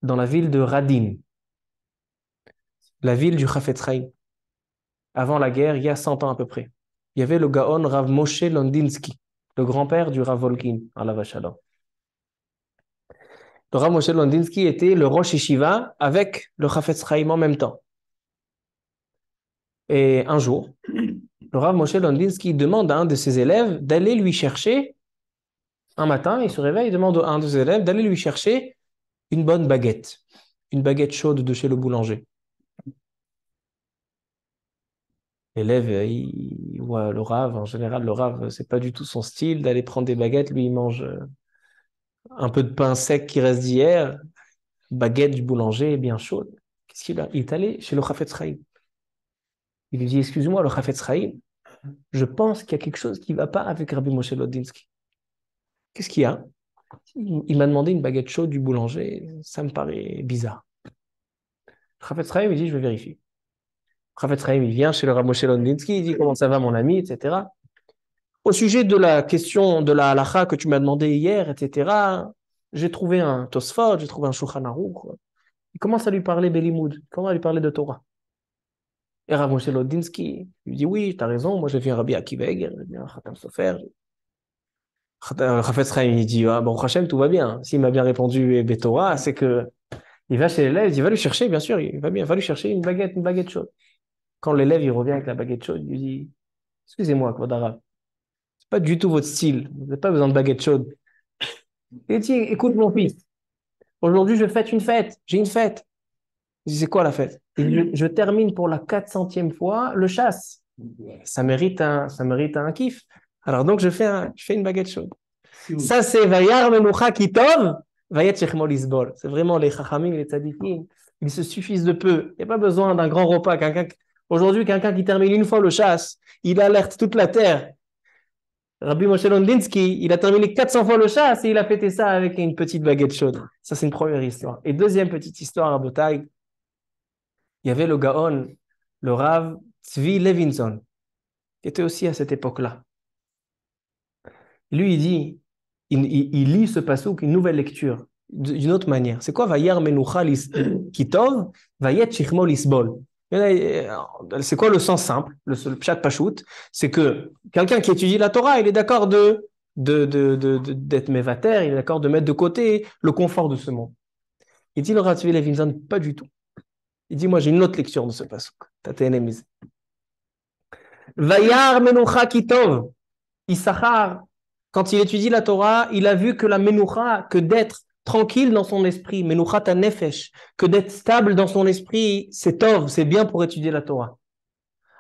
dans la ville de Radin, la ville du Chafetz Chaim, avant la guerre, il y a 100 ans à peu près, il y avait le Gaon Rav Moshe Londinsky, le grand-père du Rav Volkin, alav shalom. Le Rav Moshe Londinsky était le Rosh Yeshiva avec le Chafetz Chaim en même temps. Et un jour, le Rav Moshe Londinsky demande à un de ses élèves d'aller lui chercher, un matin, il se réveille, il demande à un de ses élèves d'aller lui chercher une bonne baguette chaude de chez le boulanger. L'élève, il voit le Rav, en général, le Rav, c'est pas du tout son style d'aller prendre des baguettes, lui, il mange un peu de pain sec qui reste d'hier, baguette du boulanger bien chaude. Qu'est-ce qu'il a? Il est allé chez le Chafetz Chaim. Il lui dit, excuse-moi, le Chafetz Chaim, je pense qu'il y a quelque chose qui ne va pas avec Rabbi Moshe Lodinsky. Qu'est-ce qu'il y a? Il m'a demandé une baguette chaude du boulanger, ça me paraît bizarre. Le Chafetz Chaim, il dit, je vais vérifier. Le Chafetz Chaim, il vient chez le Rabbi Moshe Lodinsky, il dit, comment ça va mon ami, etc. Au sujet de la question de la halakha que tu m'as demandé hier, etc., j'ai trouvé un Tosfot, j'ai trouvé un Shulchan Aruch. Il commence à lui parler Belimoud, il commence à lui parler de Torah. Et Rav Moshe Lodinsky lui dit, oui, tu as raison, moi j'ai vu un Rabbi Akiva Eger, j'ai vu un Khatam Sofer. Chafetz Chaim, il dit, ah, bon, Hachem, tout va bien. S'il m'a bien répondu Torah, c'est que il va chez l'élève, il va lui chercher, bien sûr, il va bien, va lui chercher une baguette chaude. Quand l'élève, il revient avec la baguette chaude, il lui dit, excusez-moi, Kvod Arav, c'est pas du tout votre style, vous n'avez pas besoin de baguette chaude. Il dit, écoute mon fils, aujourd'hui je fête une fête, j'ai une fête. Je dis, c'est quoi la fête? Il dit, je termine pour la 400e fois le chasse. Ça mérite un kiff. Alors donc je fais une baguette chaude. Ça c'est Vayar Menucha Kitov, Vayet Shechmo Lisbol. C'est vraiment les Chachamim, les Tzadikim. Ils se suffisent de peu. Il n'y a pas besoin d'un grand repas. Aujourd'hui, quelqu'un qui termine une fois le chasse, il alerte toute la terre. Rabbi Moshe Londinsky, il a terminé 400 fois le chasse et il a fêté ça avec une petite baguette chaude. Ça c'est une première histoire. Et deuxième petite histoire à Botaï, il y avait le Gaon, le Rav Tzvi Levinson, qui était aussi à cette époque-là. Lui, il dit, il lit ce passouk, une nouvelle lecture, d'une autre manière. C'est quoi Vayar Menucha Kitov, Vayet Shichmo Lisbol? C'est quoi le sens simple, le pshat pashut? C'est que quelqu'un qui étudie la Torah, il est d'accord d'être mévater, il est d'accord de mettre de côté le confort de ce monde. Il dit le Rav Tzvi Levinson, pas du tout. Il dit, moi j'ai une autre lecture de ce passouk. Vayar Menucha Kitov, Issachar, quand il étudie la Torah, il a vu que la menucha, que d'être tranquille dans son esprit, menuchat nefesh, que d'être stable dans son esprit, c'est tov, c'est bien pour étudier la Torah.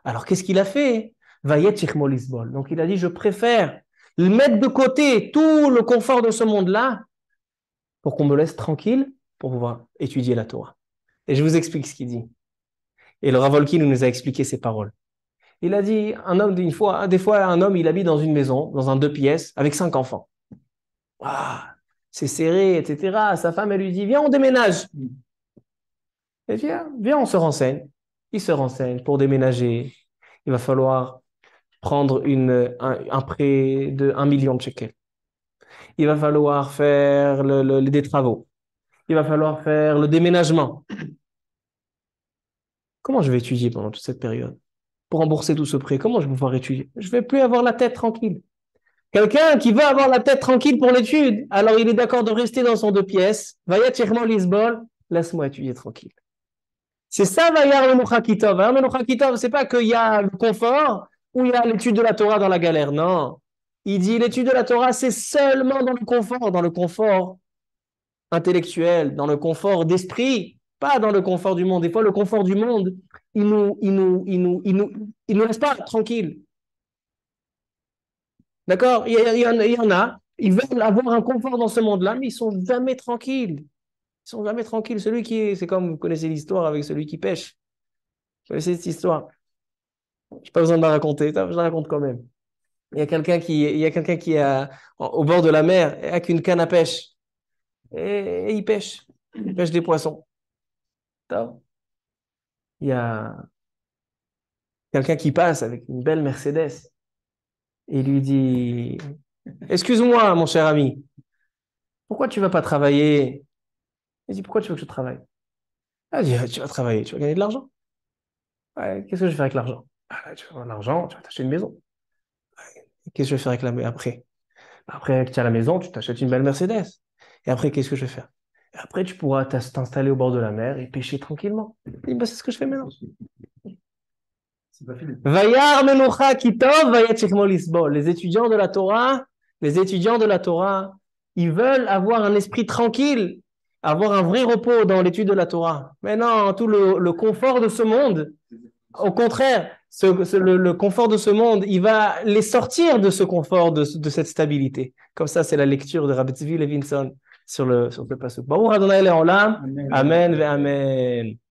Alors qu'est-ce qu'il a fait? Vayet shichmo lisbol. Donc il a dit, je préfère mettre de côté tout le confort de ce monde-là pour qu'on me laisse tranquille pour pouvoir étudier la Torah. Et je vous explique ce qu'il dit. Et le Rav Wolkin nous a expliqué ces paroles. Il a dit, des fois, un homme, il habite dans une maison, dans un 2 pièces, avec 5 enfants. Ah, c'est serré, etc. Sa femme, elle lui dit, viens, on déménage. Et viens, on se renseigne. Il se renseigne pour déménager. Il va falloir prendre un prêt de 1 million de shekels. Il va falloir faire des travaux. Il va falloir faire le déménagement. Comment je vais étudier pendant toute cette période? Pour rembourser tout ce prêt, comment je vais pouvoir étudier? Je ne vais plus avoir la tête tranquille. Quelqu'un qui veut avoir la tête tranquille pour l'étude, alors il est d'accord de rester dans son 2 pièces. Vayat Shechmo Lisbol, laisse-moi étudier tranquille. C'est ça, Vayar Menucha Kitov. Vayar Menucha Kitov, c'est pas qu'il y a le confort ou il y a l'étude de la Torah dans la galère. Non. Il dit l'étude de la Torah, c'est seulement dans le confort intellectuel, dans le confort d'esprit, pas dans le confort du monde. Des fois, le confort du monde, il nous laisse pas tranquille. D'accord? Il y en a, ils veulent avoir un confort dans ce monde-là, mais ils sont jamais tranquilles. Ils sont jamais tranquilles. C'est comme vous connaissez l'histoire avec celui qui pêche. Vous connaissez cette histoire? Je n'ai pas besoin de la raconter, je la raconte quand même. Il y a quelqu'un qui est au bord de la mer avec une canne à pêche. Et il pêche. Il pêche des poissons. Il y a quelqu'un qui passe avec une belle Mercedes. Et il lui dit, excuse-moi, mon cher ami, pourquoi tu ne vas pas travailler? Il dit, pourquoi tu veux que je travaille? Il dit, tu vas travailler, tu vas gagner de l'argent. Ouais, qu'est-ce que je vais faire avec l'argent? Tu vas avoir de l'argent, tu vas t'acheter une maison. Qu'est-ce que je vais faire avec après? Après que tu as la maison, tu t'achètes une belle Mercedes. Et après, qu'est-ce que je vais faire? Et après, tu pourras t'installer au bord de la mer et pêcher tranquillement. Il dit, c'est ce que je fais maintenant. Vayar Menucha Kitov, Vayet Shechmo Lisbol. Les étudiants de la Torah, ils veulent avoir un esprit tranquille, avoir un vrai repos dans l'étude de la Torah. Mais non, tout le confort de ce monde, Au contraire, le confort de ce monde, il va les sortir de ce confort, de cette stabilité. Comme ça, c'est la lecture de Rabbi Tzvi Levinson sur le passage. Baruch Adonai Le'olam. Amen. Amen ve amen.